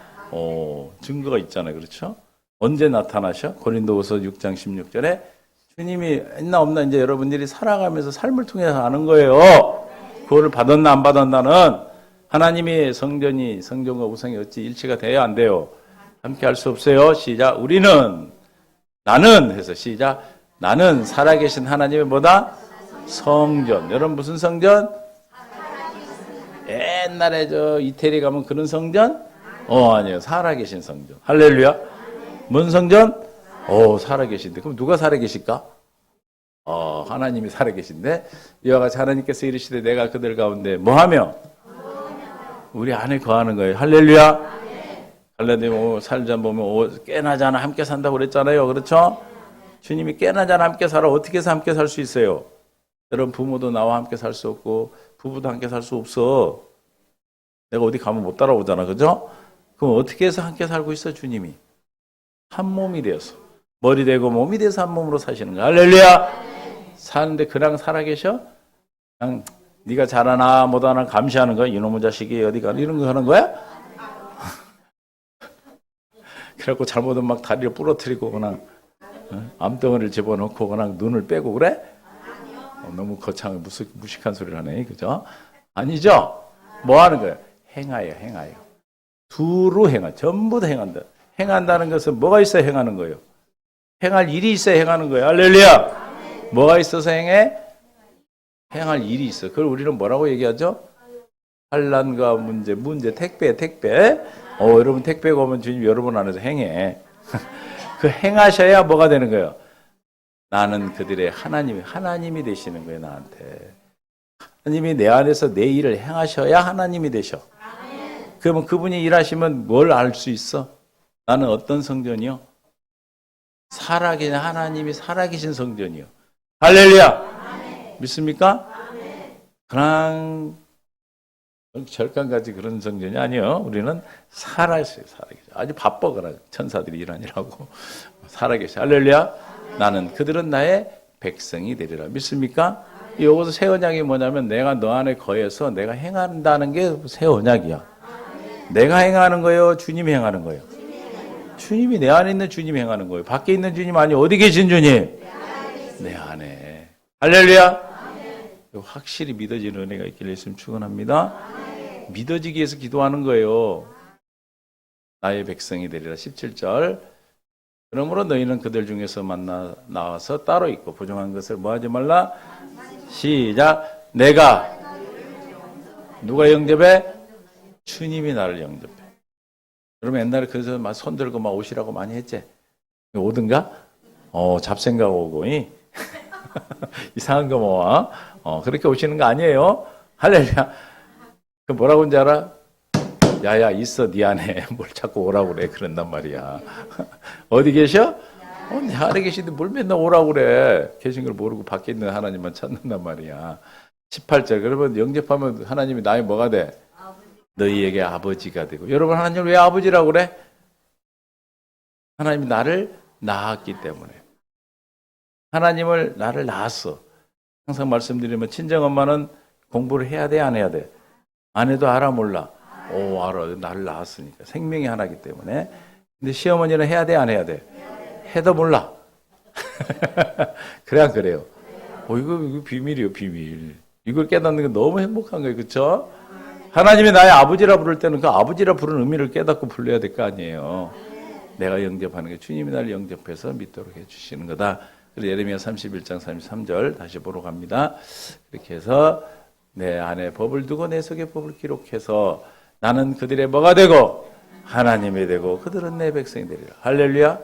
증거가 있잖아요. 그렇죠? 언제 나타나셔? 고린도후서 6장 16절에 주님이 있나 없나 이제 여러분들이 살아가면서 삶을 통해서 아는 거예요. 그거를 받았나 안 받았나는 하나님이 성전과 우상이 어찌 일치가 돼야 안 돼요? 함께 할 수 없어요. 시작. 나는 해서 시작. 나는 살아계신 하나님의 뭐다? 성전. 여러분 무슨 성전? 옛날에 저 이태리 가면 그런 성전? 아니에요. 살아계신 성전. 할렐루야. 뭔 성전? 살아계신데. 그럼 누가 살아계실까? 하나님이 살아계신데 이와 같이 하나님께서 이르시되 내가 그들 가운데 뭐하며? 우리 안에 거하는 거예요. 할렐루야. 갈라디아 살자 보면 깨나자나 함께 산다고 그랬잖아요. 그렇죠? 주님이 깨나 자나 함께 살아. 어떻게 해서 함께 살 수 있어요? 여러분 부모도 나와 함께 살 수 없고 부부도 함께 살 수 없어. 내가 어디 가면 못 따라오잖아. 그죠? 그럼 어떻게 해서 함께 살고 있어? 주님이 한 몸이 되어서 머리 되고 몸이 돼서 한 몸으로 사시는 거야. 할렐루야. 사는데 그냥 살아계셔? 그냥 네가 잘하나 못하나 감시하는 거야. 이놈의 자식이 어디 가나 이런 거 하는 거야? 그래갖고 잘못은 막 다리를 부러뜨리고 그냥 암덩어리를 집어넣고 그냥 눈을 빼고 그래? 너무 거창하게 무식한 소리를 하네. 그죠? 아니죠? 뭐 하는 거예요? 행하여. 두루 행하. 전부 다 행한다. 행한다는 것은 뭐가 있어야 행하는 거예요? 행할 일이 있어야 행하는 거예요. 할렐루야. 뭐가 있어서 행해? 행할 일이 있어. 그걸 우리는 뭐라고 얘기하죠? 환난과 문제, 택배. 여러분 택배가 오면 주님 여러분 안에서 행해. 그 행하셔야 뭐가 되는 거예요? 나는 그들의 하나님이 되시는 거예요, 나한테. 하나님이 내 안에서 내 일을 행하셔야 하나님이 되셔. 그러면 그분이 일하시면 뭘 알 수 있어? 나는 어떤 성전이요? 하나님이 살아계신 성전이요. 할렐루야! 믿습니까? 그냥 절간까지 그런 성전이 아니요. 우리는 살아있어요. 아주 바빠 그래. 천사들이 일하느라고 살아계셔. 할렐루야. 나는 그들은 나의 백성이 되리라. 믿습니까? 여기서 새 언약이 뭐냐면 내가 너 안에 거해서 내가 행한다는 게 새 언약이야. 내가 행하는 거예요? 주님이 행하는 거예요? 주님이 내 안에 있는 주님이 행하는 거예요. 밖에 있는 주님 아니 어디 계신 주님? 내 안에. 할렐루야. 확실히 믿어지는 은혜가 있기를 예수님 축원합니다. 믿어지기 위해서 기도하는 거예요. 나의 백성이 되리라. 17절. 그러므로 너희는 그들 중에서 나와서 따로 있고 부정한 것을 뭐 하지 말라. 시작. 내가 누가 영접해? 주님이 나를 영접해. 여러분 옛날에 그래서 막 손 들고 막 오시라고 많이 했지. 오든가? 잡생각 오고 이상한 거 모아. 그렇게 오시는 거 아니에요. 할렐루야. 그 뭐라고 하는지 알아? 야야 있어 네 안에 뭘 자꾸 오라고 그래. 그런단 말이야. 어디 계셔? 내 안에 계시는데 뭘 맨날 오라고 그래. 계신 걸 모르고 밖에 있는 하나님만 찾는단 말이야. 18절. 그러면 영접하면 하나님이 나의 뭐가 돼? 너희에게 아버지가 되고. 여러분 하나님을 왜 아버지라고 그래? 하나님이 나를 낳았기 때문에. 하나님을 나를 낳았어. 항상 말씀드리면 친정엄마는 공부를 해야 돼 안 해야 돼? 안 해도 알아 몰라? 알아. 나를 낳았으니까. 생명이 하나이기 때문에. 근데 시어머니는 해야 돼 안 해야 돼? 해도 몰라. 그래야 그래요. 이거 비밀이에요, 비밀. 이걸 깨닫는 게 너무 행복한 거예요. 그렇죠? 하나님이 나의 아버지라 부를 때는 그 아버지라 부르는 의미를 깨닫고 불러야 될 거 아니에요. 내가 영접하는 게 주님이 나를 영접해서 믿도록 해주시는 거다. 그래서 예레미야 31장 33절 다시 보러 갑니다. 이렇게 해서 내 안에 법을 두고 내 속에 법을 기록해서 나는 그들의 뭐가 되고 하나님이 되고 그들은 내 백성이 되리라. 할렐루야.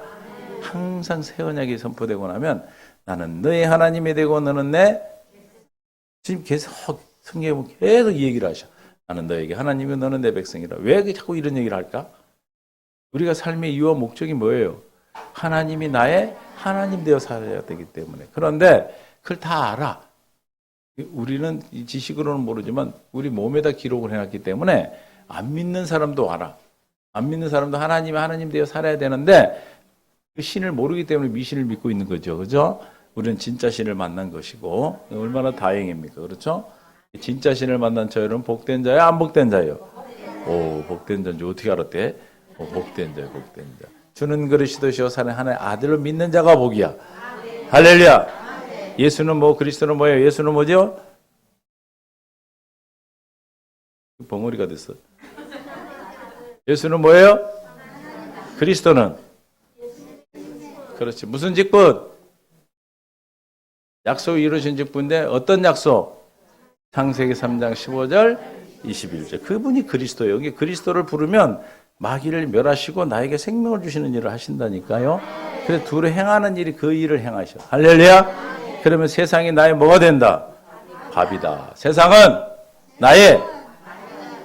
항상 새 언약이 선포되고 나면 나는 너의 하나님이 되고 너는 내 지금 계속 성경에 계속 이 얘기를 하셔. 나는 너에게 하나님이 너는 내 백성이라. 왜 자꾸 이런 얘기를 할까? 우리가 삶의 이유와 목적이 뭐예요? 하나님이 나의 하나님 되어 살아야 되기 때문에. 그런데 그걸 다 알아. 우리는 지식으로는 모르지만 우리 몸에다 기록을 해놨기 때문에 안 믿는 사람도 알아. 안 믿는 사람도 하나님이 하나님 되어 살아야 되는데 그 신을 모르기 때문에 미신을 믿고 있는 거죠. 그죠? 우리는 진짜 신을 만난 것이고 얼마나 다행입니까? 그렇죠? 진짜 신을 만난 저희는 복된 자예요? 안 복된 자예요? 복된 자인지 어떻게 알았대? 복된 자예요, 복된 자. 주는 그리스도시요 사는 하나의 아들로 믿는 자가 복이야. 할렐루야. 예수는 그리스도는 뭐예요? 예수는 뭐죠? 벙어리가 됐어. 예수는 뭐예요? 그리스도는? 그렇지. 무슨 직분? 약속이 이루어진 직분인데 어떤 약속? 창세기 3장 15절 21절. 그분이 그리스도예요. 여기 그리스도를 부르면 마귀를 멸하시고 나에게 생명을 주시는 일을 하신다니까요. 그래서 둘이 행하는 일이 그 일을 행하셔. 할렐루야. 그러면 세상이 나의 뭐가 된다? 밥이다. 세상은 나의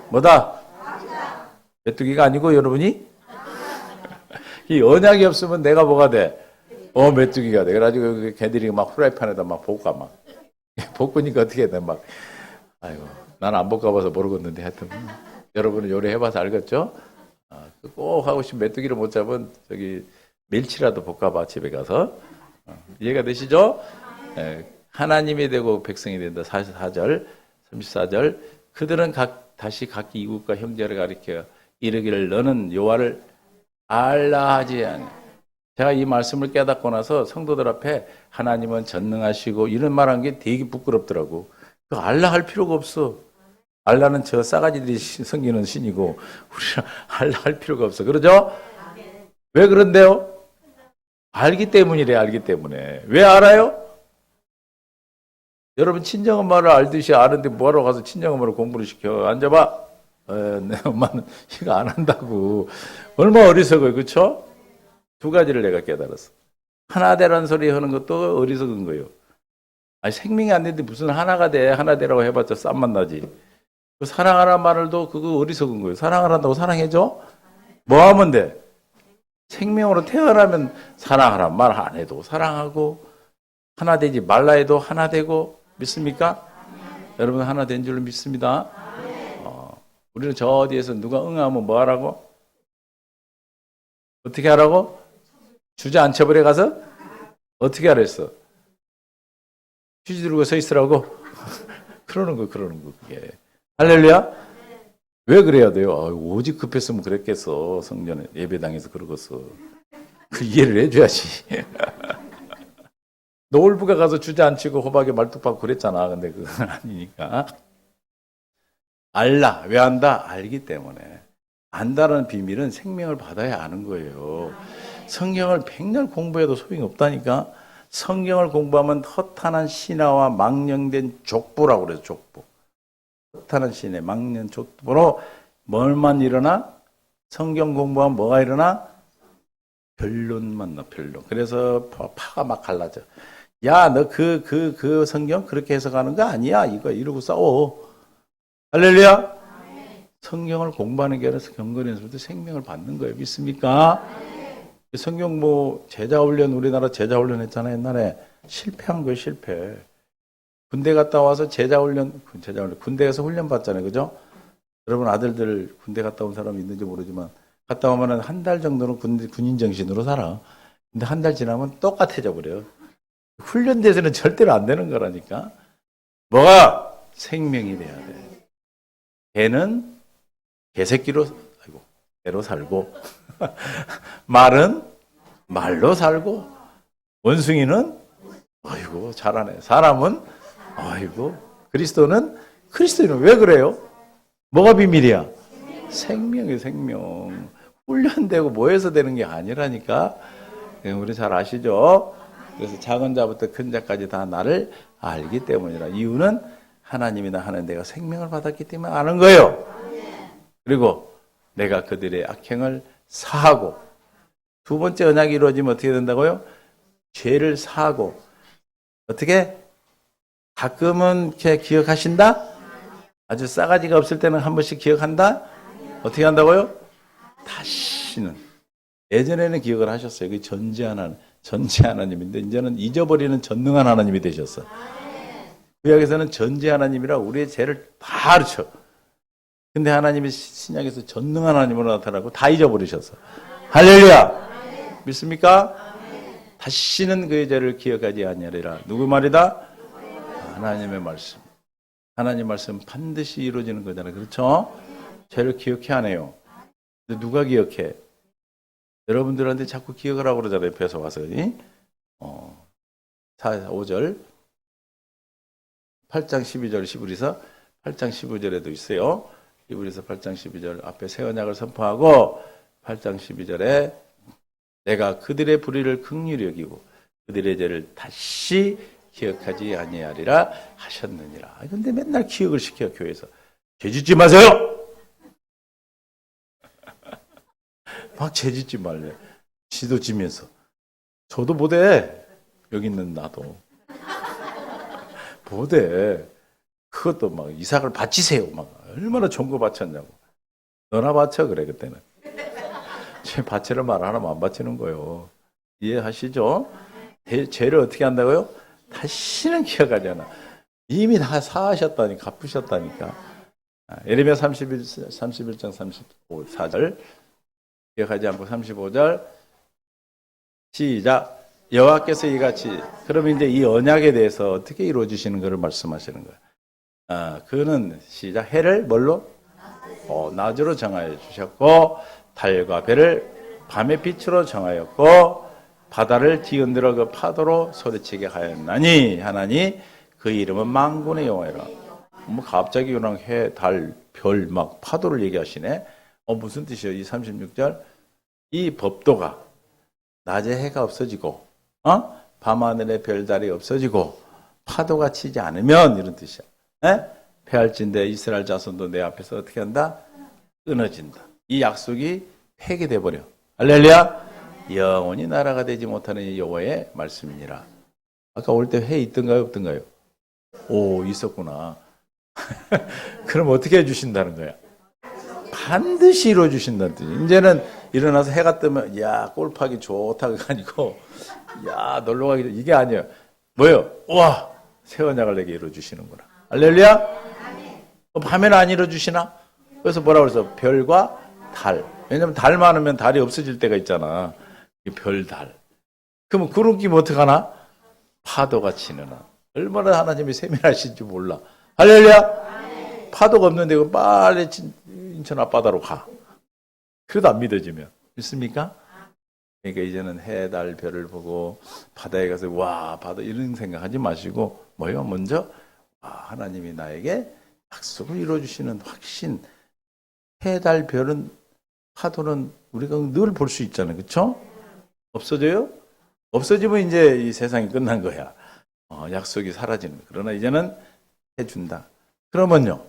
뭐다? 메뚜기가 아니고 여러분이 이 언약이 없으면 내가 뭐가 돼? 메뚜기가 돼. 그래가지고 걔들이 막 후라이팬에다 막 볶아 막. 볶으니까 어떻게 해? 막 아이고 나는 안 볶아봐서 모르겠는데 하여튼 여러분은 요리 해봐서 알겠죠? 꼭 하고 싶은 메뚜기를 못 잡은 저기 멸치라도 볶아봐 집에 가서. 이해가 되시죠? 하나님이 되고 백성이 된다. 44절 34절 그들은 다시 각기 이웃과 형제를 가리켜 이르기를 너는 여호와를 알라 하지 않냐. 제가 이 말씀을 깨닫고 나서 성도들 앞에 하나님은 전능하시고 이런 말한 게 되게 부끄럽더라고. 그 알라 할 필요가 없어. 알라는 저 싸가지들이 섬기는 신이고 우리는 알라 할 필요가 없어. 그러죠? 왜 그런데요? 알기 때문이래. 알기 때문에. 왜 알아요? 여러분 친정엄마를 알듯이 아는데 뭐하러 가서 친정엄마를 공부를 시켜. 앉아봐. 내 엄마는 이거 안 한다고. 얼마나 어리석어요. 그렇죠? 두 가지를 내가 깨달았어. 하나되라는 소리 하는 것도 어리석은 거예요. 아니 생명이 안 되는데 무슨 하나가 돼. 하나되라고 해봤자 쌈만 나지. 그 사랑하라는 말도 그거 어리석은 거예요. 사랑하란다고 사랑해줘? 뭐 하면 돼? 생명으로 태어나면 사랑하란 말 안 해도 사랑하고 하나 되지 말라 해도 하나 되고 믿습니까? 여러분 하나 된 줄로 믿습니다. 우리는 저 어디에서 누가 응하면 뭐 하라고? 어떻게 하라고? 주저앉혀버려 가서? 어떻게 하랬어? 휴지 들고 서 있으라고? 그러는 거, 그게. 할렐루야? 왜 그래야 돼요? 오직 급했으면 그랬겠어. 성전에, 예배당에서 그러겠어. 그 이해를 해줘야지. 노을부가 가서 주저앉히고 호박에 말뚝박고 그랬잖아. 근데 그건 아니니까. 알라. 왜 안다? 알기 때문에. 안다는 비밀은 생명을 받아야 아는 거예요. 성경을 백날 공부해도 소용이 없다니까. 성경을 공부하면 허탄한 신화와 망령된 족보라고 그래요. 족보. 허탄한 신의 망령 족보로 뭘만 일어나? 성경 공부하면 뭐가 일어나? 변론만 나, 변론. 그래서 파가 막 갈라져. 야, 너 그 성경 그렇게 해석하는 거 아니야? 이러고 싸워. 할렐루야? 성경을 공부하는 게 아니라 경건에서부터 생명을 받는 거예요. 믿습니까? 성경 제자훈련, 우리나라 제자훈련 했잖아요. 옛날에. 실패한 거예요, 실패. 군대 갔다 와서 제자훈련, 군대 가서 훈련 받잖아요. 그죠? 여러분 아들들 군대 갔다 온 사람 있는지 모르지만 갔다 오면 한 달 정도는 군인 정신으로 살아. 근데 한 달 지나면 똑같아져 버려요. 훈련돼서는 절대로 안 되는 거라니까. 뭐가? 생명이 돼야 돼. 개는 개새끼로, 개로 살고, 말은 말로 살고, 원숭이는, 잘하네. 사람은, 그리스도인은 왜 그래요? 뭐가 비밀이야? 생명이에요, 생명. 훈련되고 뭐해서 되는 게 아니라니까. 우리 잘 아시죠? 그래서 작은 자부터 큰 자까지 다 나를 알기 때문이라. 이유는 하나님이나 하는 내가 생명을 받았기 때문에 아는 거예요. 그리고 내가 그들의 악행을 사하고, 두 번째 언약이 이루어지면 어떻게 된다고요? 죄를 사하고, 어떻게? 가끔은 이렇게 기억하신다? 아주 싸가지가 없을 때는 한 번씩 기억한다? 어떻게 한다고요? 다시는. 예전에는 기억을 하셨어요. 그 전지 하나님인데, 이제는 잊어버리는 전능한 하나님이 되셨어. 구약에서는 전지 하나님이라 우리의 죄를 다 가르쳐. 근데 하나님이 신약에서 전능한 하나님으로 나타나고 다 잊어버리셨어. 할렐루야! 믿습니까? 다시는 그의 죄를 기억하지 아니하리라. 누구 말이다? 하나님의 말씀. 하나님 말씀 반드시 이루어지는 거잖아요. 그렇죠? 죄를 기억해 안 해요. 근데 누가 기억해? 여러분들한테 자꾸 기억을 하고 그러잖아요. 옆에서 와서. 5절 8장 12절 히브리서 8장 15절에도 있어요. 히브리서 8장 12절 앞에 새 언약을 선포하고 8장 12절에 내가 그들의 불의를 긍휼히 여기고 그들의 죄를 다시 기억하지 아니하리라 하셨느니라. 근데 맨날 기억을 시켜 교회에서. 죄 짓지 마세요. 막 죄 짓지 말래. 지도 지면서. 저도 못해. 여기 있는 나도. 못해. 그것도 막 이삭을 바치세요. 막 얼마나 좋은 거 바쳤냐고. 너나 바쳐 그래 그때는. 제 바치를 말 하나만 안 바치는 거예요. 이해하시죠? 죄를 어떻게 한다고요? 다시는 기억하지 않아. 이미 다 사하셨다니까, 갚으셨다니까. 예레미야 31장 34절 기억하지 않고 35절 시작. 여호와께서 이같이, 그러면 이제 이 언약에 대해서 어떻게 이루어지시는 것을 말씀하시는 거예요. 그는 시작. 해를 뭘로? 낮으로 정하여 주셨고 달과 별을 밤의 빛으로 정하였고 바다를 뒤흔들어 그 파도로 소리치게 하였나니 하나니 그 이름은 만군의 여호와라. 뭐 갑자기 그냥 해, 달, 별 막 파도를 얘기하시네. 무슨 뜻이에요? 이 36절 이 법도가 낮에 해가 없어지고 밤하늘에 별달이 없어지고 파도가 치지 않으면 이런 뜻이야. 패할진대 이스라엘 자손도 내 앞에서 어떻게 한다? 끊어진다. 이 약속이 폐기돼 버려. 할렐루야. 영원히 나라가 되지 못하는 이 여호와의 말씀이니라. 아까 올 때 회 있던가요, 없던가요? 오, 있었구나. 그럼 어떻게 해주신다는 거야? 반드시 이루어주신다는 뜻이. 이제는 일어나서 해가 뜨면 야 골프하기 좋다가 아니고 야 놀러 가기 좋다. 이게 아니에요. 뭐예요? 우와 새 언약을 내게 이루어주시는구나. 할렐루야. 밤에는 안 이루어주시나? 그래서 뭐라고 그래서 별과 달. 왜냐면 달 많으면 달이 없어질 때가 있잖아. 별, 달. 그러면 구름 끼면 어떡하나? 파도가 치는 한. 얼마나 하나님이 세밀하신지 몰라. 할렐루야. 파도가 없는데 빨리 인천 앞바다로 가. 그래도 안 믿어지면. 믿습니까? 그러니까 이제는 해, 달, 별을 보고 바다에 가서 와 바다 이런 생각하지 마시고 뭐요? 먼저 하나님이 나에게 약속을 이루어주시는 확신. 해, 달, 별은 파도는 우리가 늘 볼 수 있잖아요. 그렇죠? 없어져요? 없어지면 이제 이 세상이 끝난 거야. 약속이 사라지는 거야. 그러나 이제는 해준다. 그러면요.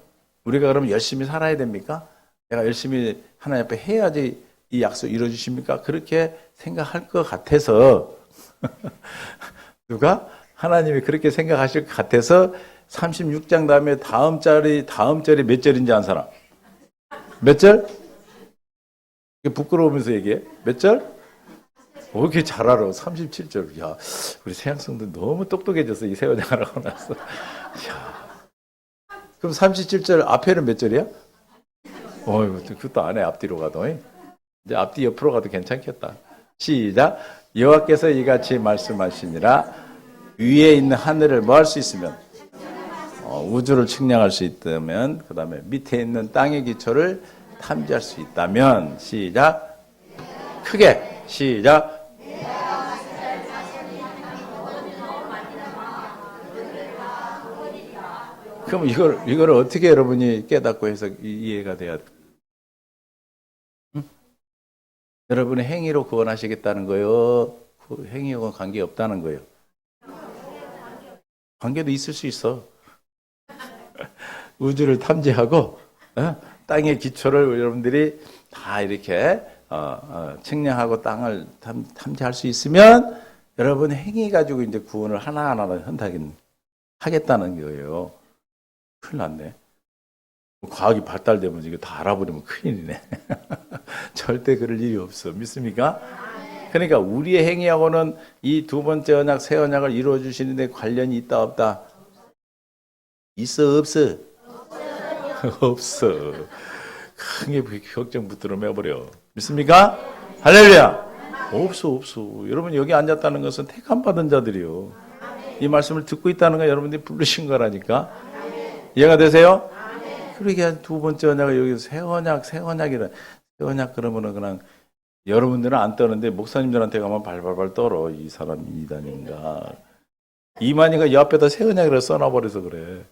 우리가 그러면 열심히 살아야 됩니까? 내가 열심히 하나님 앞에 해야지 이 약속 이루어주십니까? 그렇게 생각할 것 같아서 누가? 하나님이 그렇게 생각하실 것 같아서 36장 다음에 다음 절이 몇 절인지 아는 사람? 몇 절? 부끄러우면서 얘기해. 몇 절? 이렇게 잘 알아. 37절. 야, 우리 세양성도 너무 똑똑해져서 이 세원장을 하고 나서. 야. 그럼 37절 앞에는 몇 절이야? 그것도 안 해. 앞뒤로 가도. 이제 앞뒤 옆으로 가도 괜찮겠다. 시작. 여호와께서 이같이 말씀하시니라. 위에 있는 하늘을 뭐 할 수 있으면? 우주를 측량할 수 있다면, 그 다음에 밑에 있는 땅의 기초를 탐지할 수 있다면, 시작. 크게. 시작. 그럼 이걸 어떻게 여러분이 깨닫고 해서 이해가 돼야 돼? 응? 여러분의 행위로 구원하시겠다는 거예요? 그 행위하고 관계없다는 거예요? 관계도 있을 수 있어. 우주를 탐지하고 땅의 기초를 여러분들이 다 이렇게 측량하고 땅을 탐지할 수 있으면 여러분 행위 가지고 이제 구원을 하나하나 하겠다는 거예요. 큰일 났네. 과학이 발달되면 이거 다 알아버리면 큰일이네. 절대 그럴 일이 없어. 믿습니까? 그러니까 우리의 행위하고는 이 두 번째 언약, 새 언약을 이루어 주시는데 관련이 있다 없다? 있어 없어? 없어. 크게 걱정 붙들어 매버려. 믿습니까? 할렐루야. 없어. 여러분 여기 앉았다는 것은 택함 받은 자들이요. 이 말씀을 듣고 있다는 건 여러분들이 부르신 거라니까. 이해가 되세요? 그러게 두 번째 언약을 여기서 새 언약이라. 새 언약 그러면은 그냥 여러분들은 안 떠는데 목사님들한테 가면 발발발 떨어. 이 사람 이단인가. 이만희가 옆에다 새 언약이라 써놔버려서 그래.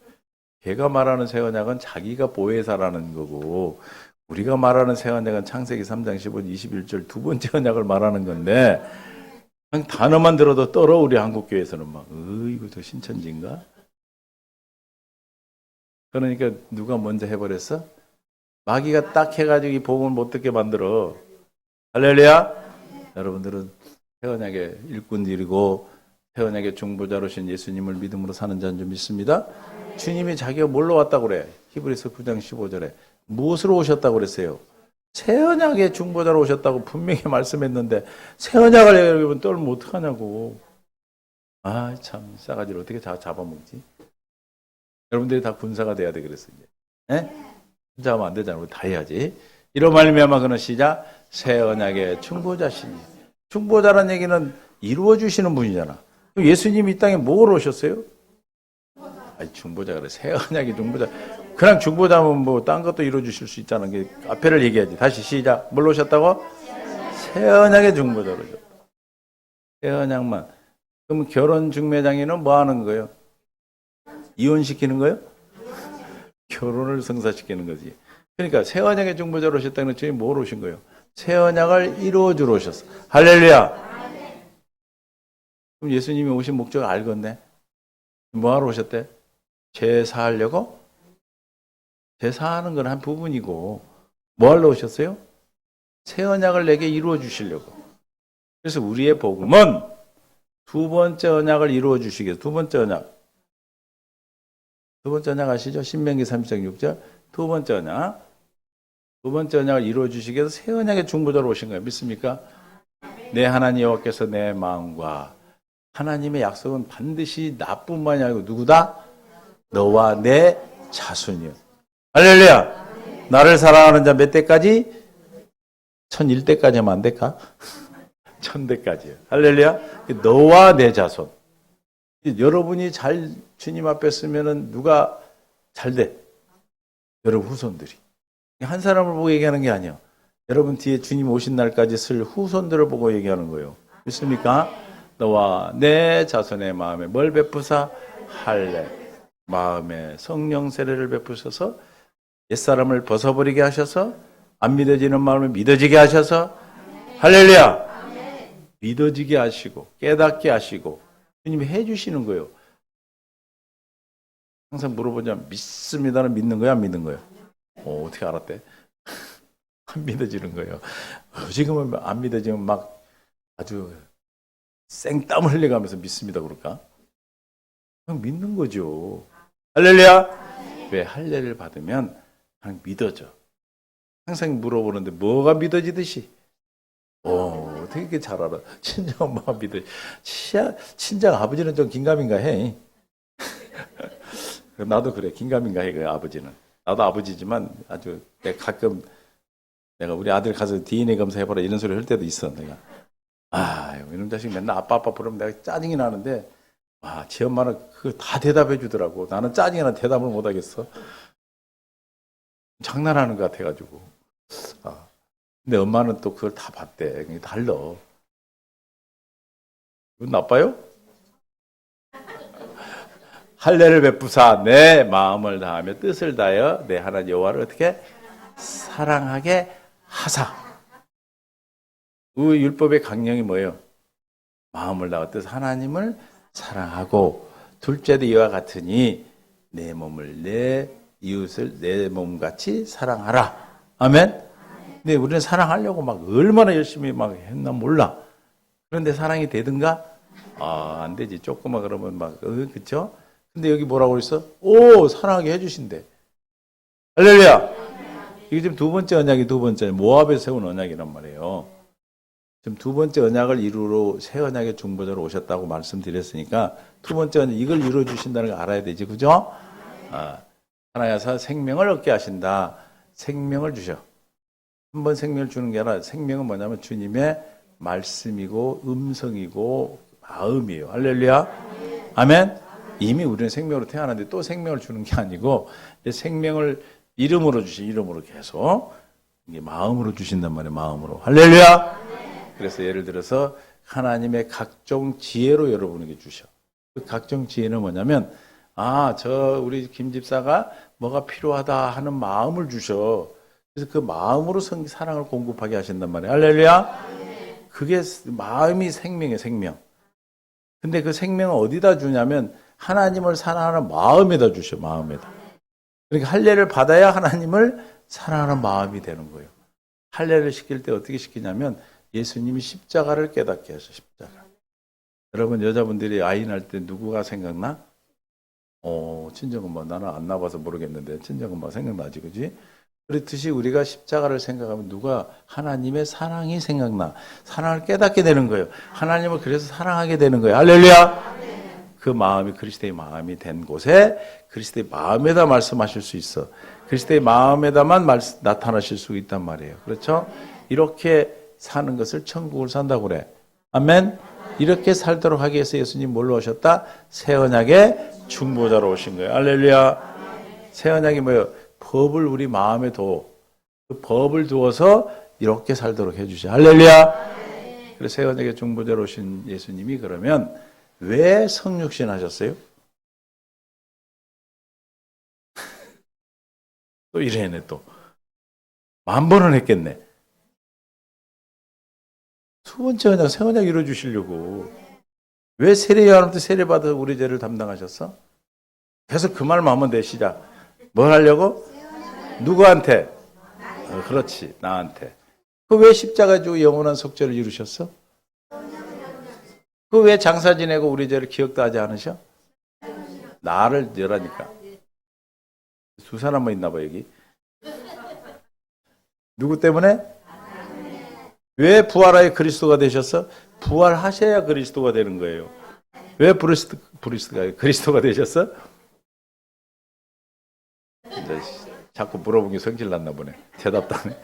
걔가 말하는 새 언약은 자기가 보혜사라는 거고 우리가 말하는 새 언약은 창세기 3장 15절 21절 두 번째 언약을 말하는 건데 그냥 단어만 들어도 떨어. 우리 한국교회에서는 막 이거 저 신천지인가? 그러니까 누가 먼저 해버렸어? 마귀가 딱 해가지고 이 복음을 못 듣게 만들어. 할렐루야. 여러분들은 새 언약의 일꾼들이고 새 언약의 중보자로신 예수님을 믿음으로 사는 자인 줄 믿습니다. 주님이 자기가 뭘로 왔다고 그래? 히브리서 9장 15절에 무엇으로 오셨다고 그랬어요? 새 언약의 중보자로 오셨다고 분명히 말씀했는데 새 언약을 여러분 떨면 어떡하냐고. 아, 참 싸가지를 어떻게 잡아먹지? 여러분들이 다 군사가 돼야 돼 그랬어 이제. 예? 혼자 하면 안 되잖아. 우리 다 해야지. 이런 말미암아 그는 시작 새 언약의 중보자시니. 중보자란 얘기는 이루어 주시는 분이잖아. 그럼 예수님이 이 땅에 뭐로 오셨어요? 아니, 중보자 그래. 새 언약의 중보자. 그냥 중보자면 뭐 딴 것도 이루어 주실 수 있다는 게 앞에를 얘기하지. 다시 시작. 뭘로 오셨다고? 새 언약의 중보자로 오셨다. 새 언약만. 그럼 결혼 중매장에는 뭐 하는 거예요? 이혼시키는 거예요? 결혼을 성사시키는 거지. 그러니까 새 언약의 중보자로 오셨다는 주님이 뭐로 오신 거예요? 새 언약을 이루어 주러 오셨어. 할렐루야. 그럼 예수님이 오신 목적을 알겠네. 뭐하러 오셨대? 제사하려고? 제사하는 건 한 부분이고 뭐하러 오셨어요? 새 언약을 내게 이루어 주시려고. 그래서 우리의 복음은 두 번째 언약을 이루어 주시기 위해서. 두 번째 언약. 두 번째 언약 아시죠? 신명기 30장 6절. 두 번째 언약. 두 번째 언약을 이루어 주시기 위해서 새 언약의 중보자로 오신 거예요. 믿습니까? 내 하나님 여호와께서 내 마음과 하나님의 약속은 반드시 나뿐만이 아니고 누구다? 너와 내 자손이요. 할렐루야. 나를 사랑하는 자 몇 대까지? 1001대까지 하면 안 될까? 1000대까지요. 할렐루야. 너와 내 자손. 여러분이 잘 주님 앞에 쓰면은 누가 잘 돼? 여러분 후손들이. 한 사람을 보고 얘기하는 게 아니야. 여러분 뒤에 주님 오신 날까지 쓸 후손들을 보고 얘기하는 거예요. 믿습니까? 너와 내 자손의 마음에 뭘 베푸사? 할례. 마음에 성령 세례를 베푸셔서 옛사람을 벗어버리게 하셔서 안 믿어지는 마음을 믿어지게 하셔서 할렐루야. 믿어지게 하시고 깨닫게 하시고 주님이 해주시는 거예요. 항상 물어보자면 믿습니다는 믿는 거야 안 믿는 거예요? 어떻게 알았대? 안 믿어지는 거예요. 지금은 안 믿어지면 막 아주 생땀을 흘려가면서 믿습니다 그럴까? 그냥 믿는 거죠. 할렐루야. 왜? 할례를 받으면 그냥 믿어져. 항상 물어보는데 뭐가 믿어지듯이? 어떻게 이렇게 잘 알아? 친정 엄마가 믿어. 친정 아버지는 좀 긴가민가 해. 나도 그래. 긴가민가 해, 그 아버지는. 나도 아버지지만 아주 내가 가끔 내가 우리 아들 가서 DNA 검사해봐라 이런 소리 할 때도 있어. 내가. 이런 자식 맨날 아빠 부르면 내가 짜증이 나는데 지 엄마는 그거 다 대답해 주더라고. 나는 짜증이 나 대답을 못 하겠어. 장난하는 것 같아가지고. 근데 엄마는 또 그걸 다 봤대. 그게 달라. 이건 나빠요? 할례를 베푸사 내 마음을 다하며 뜻을 다하여 내 하나님 여호와를 어떻게 사랑하게 하사. 그 율법의 강령이 뭐예요? 마음을 다하여 뜻 하나님을 사랑하고 둘째도 이와 같으니 내 몸을 내 이웃을 내 몸같이 사랑하라. 아멘. 근데 우리는 사랑하려고 막 얼마나 열심히 막 했나 몰라. 그런데 사랑이 되든가? 안 되지. 조금만 그러면 막 그쵸? 근데 여기 뭐라고 그랬어? 사랑하게 해주신대. 할렐루야. 이게 지금 두 번째 언약이 두 번째 모압에서 세운 언약이란 말이에요. 지금 두 번째 언약을 이루러 새 언약의 중보자로 오셨다고 말씀드렸으니까 두 번째 언약 이걸 이루어 주신다는 걸 알아야 되지, 그죠? 하나님께서 생명을 얻게 하신다. 생명을 주셔. 한 번 생명을 주는 게 아니라 생명은 뭐냐면 주님의 말씀이고 음성이고 마음이에요. 할렐루야. 아멘. 이미 우리는 생명으로 태어났는데 또 생명을 주는 게 아니고 생명을 이름으로 주신 이름으로 계속 이게 마음으로 주신단 말이에요. 마음으로. 할렐루야. 그래서 예를 들어서 하나님의 각종 지혜로 여러분에게 주셔. 그 각종 지혜는 뭐냐면 우리 김 집사가 뭐가 필요하다 하는 마음을 주셔. 그래서 그 마음으로 사랑을 공급하게 하신단 말이에요. 할렐루야. 그게 마음이 생명이에요. 생명. 근데 그 생명을 어디다 주냐면 하나님을 사랑하는 마음에다 주셔. 마음에다. 그러니까 할례를 받아야 하나님을 사랑하는 마음이 되는 거예요. 할례를 시킬 때 어떻게 시키냐면 예수님이 십자가를 깨닫게 하셔. 십자가. 여러분 여자분들이 아이 낳을 때 누구가 생각나? 친정엄마. 나는 안 낳아봐서 모르겠는데 친정엄마 생각나지, 그지? 그렇듯이 우리가 십자가를 생각하면 누가 하나님의 사랑이 생각나. 사랑을 깨닫게 되는 거예요. 하나님을 그래서 사랑하게 되는 거예요. 할렐루야! 그 마음이 그리스도의 마음이 된 곳에 그리스도의 마음에다 말씀하실 수 있어. 그리스도의 마음에다만 나타나실 수 있단 말이에요. 그렇죠? 이렇게 사는 것을 천국을 산다고 그래. 아멘? 이렇게 살도록 하기 위해서 예수님 뭘로 오셨다? 새 언약의 중보자로 오신 거예요. 할렐루야! 새 언약이 뭐예요? 법을 우리 마음에 둬. 그 법을 두어서 이렇게 살도록 해주죠. 할렐루야! 그래서 새 언약의 중보자로 오신 예수님이 그러면 왜 성육신 하셨어요? 또 이래네 또. 10,000번은 했겠네. 두 번째 언약, 새 언약 이루어주시려고. 왜 세례 요한부터 세례받아 우리 죄를 담당하셨어? 계속 그 말만 하면 돼, 시작. 뭘 하려고? 누구한테? 그렇지, 나한테. 그 왜 십자가 지고 영원한 속죄를 이루셨어? 그 왜 장사 지내고 우리 죄를 기억도 하지 않으셔? 나를 열하니까. 두 사람만 있나 봐, 여기. 누구 때문에? 왜 부활하여 그리스도가 되셨어? 부활하셔야 그리스도가 되는 거예요. 왜 그리스도가 되셨어? 이제 자꾸 물어본 게 성질 났나 보네. 대답도 안 해.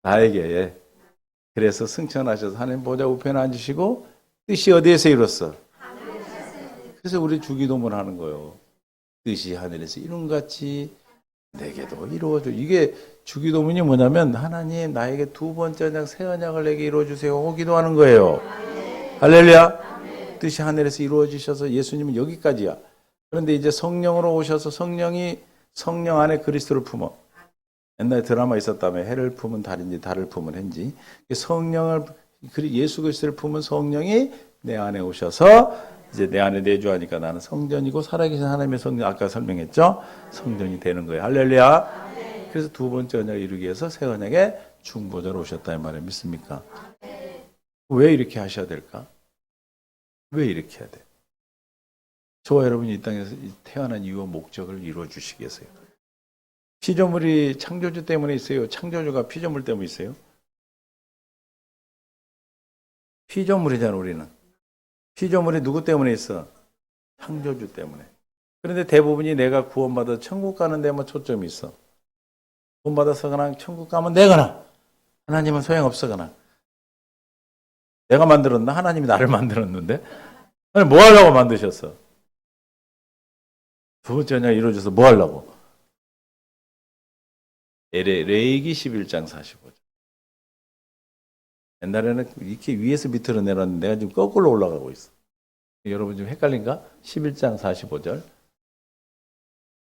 나에게. 그래서 승천하셔서 하나님 보좌 우편에 앉으시고 뜻이 어디에서 이뤘어? 그래서 우리 주기도문 하는 거예요. 뜻이 하늘에서 이룬 같이 내게도 이루어줘. 이게 주기도문이 뭐냐면 하나님 나에게 두 번째 언약 새 언약을 내게 이루어주세요. 기도하는 거예요. 할렐루야. 뜻이 하늘에서 이루어지셔서 예수님은 여기까지야. 그런데 이제 성령으로 오셔서 성령 안에 그리스도를 품어. 옛날에 드라마 있었다며 해를 품은 달인지 달을 품은 해인지 예수 그리스도를 품은 성령이 내 안에 오셔서 이제 내 안에 내주하니까 나는 성전이고 살아계신 하나님의 성전, 아까 설명했죠? 성전이 되는 거예요. 할렐루야. 그래서 두 번째 언약을 이루기 위해서 새 언약의 중보자로 오셨다 이 말을 믿습니까? 왜 이렇게 하셔야 될까? 왜 이렇게 해야 돼? 저와 여러분이 이 땅에서 태어난 이유와 목적을 이루어 주시기 위해서요. 피조물이 창조주 때문에 있어요? 창조주가 피조물 때문에 있어요? 피조물이잖아, 우리는. 피조물이 누구 때문에 있어? 창조주 때문에. 그런데 대부분이 내가 구원받아 천국 가는 데만 초점이 있어. 구원받아서 그냥 천국 가면 되거나 하나님은 소용없어거나 내가 만들었나? 하나님이 나를 만들었는데? 아니, 뭐 하려고 만드셨어? 두 번째 언약 이루어져서 뭐 하려고? 레위기 11장 45절. 옛날에는 이렇게 위에서 밑으로 내렸는데 내가 지금 거꾸로 올라가고 있어. 여러분 좀 헷갈린가? 11장 45절.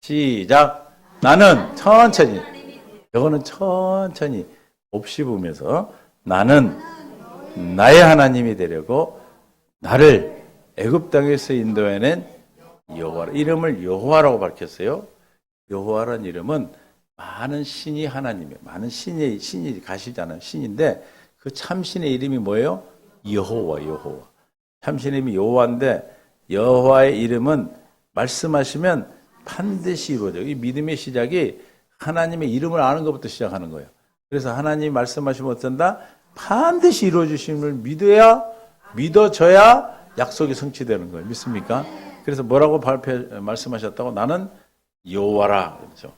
시작. 나는 천천히. 이거는 천천히 곱씹으면서 나는 나의 하나님이 되려고 나를 애굽 땅에서 인도해낸 여호와. 이름을 여호와라고 밝혔어요. 여호와라는 이름은 많은 신이 하나님이에요. 많은 신이 가시잖아요. 신인데 그 참신의 이름이 뭐예요? 여호와. 참신의 이름이 여호와인데 여호와의 이름은 말씀하시면 반드시 이루어져요. 이 믿음의 시작이 하나님의 이름을 아는 것부터 시작하는 거예요. 그래서 하나님이 말씀하시면 어쩐다? 반드시 이루어주심을 믿어져야 약속이 성취되는 거예요. 믿습니까? 그래서 뭐라고 말씀하셨다고? 나는 여호와라. 그렇죠.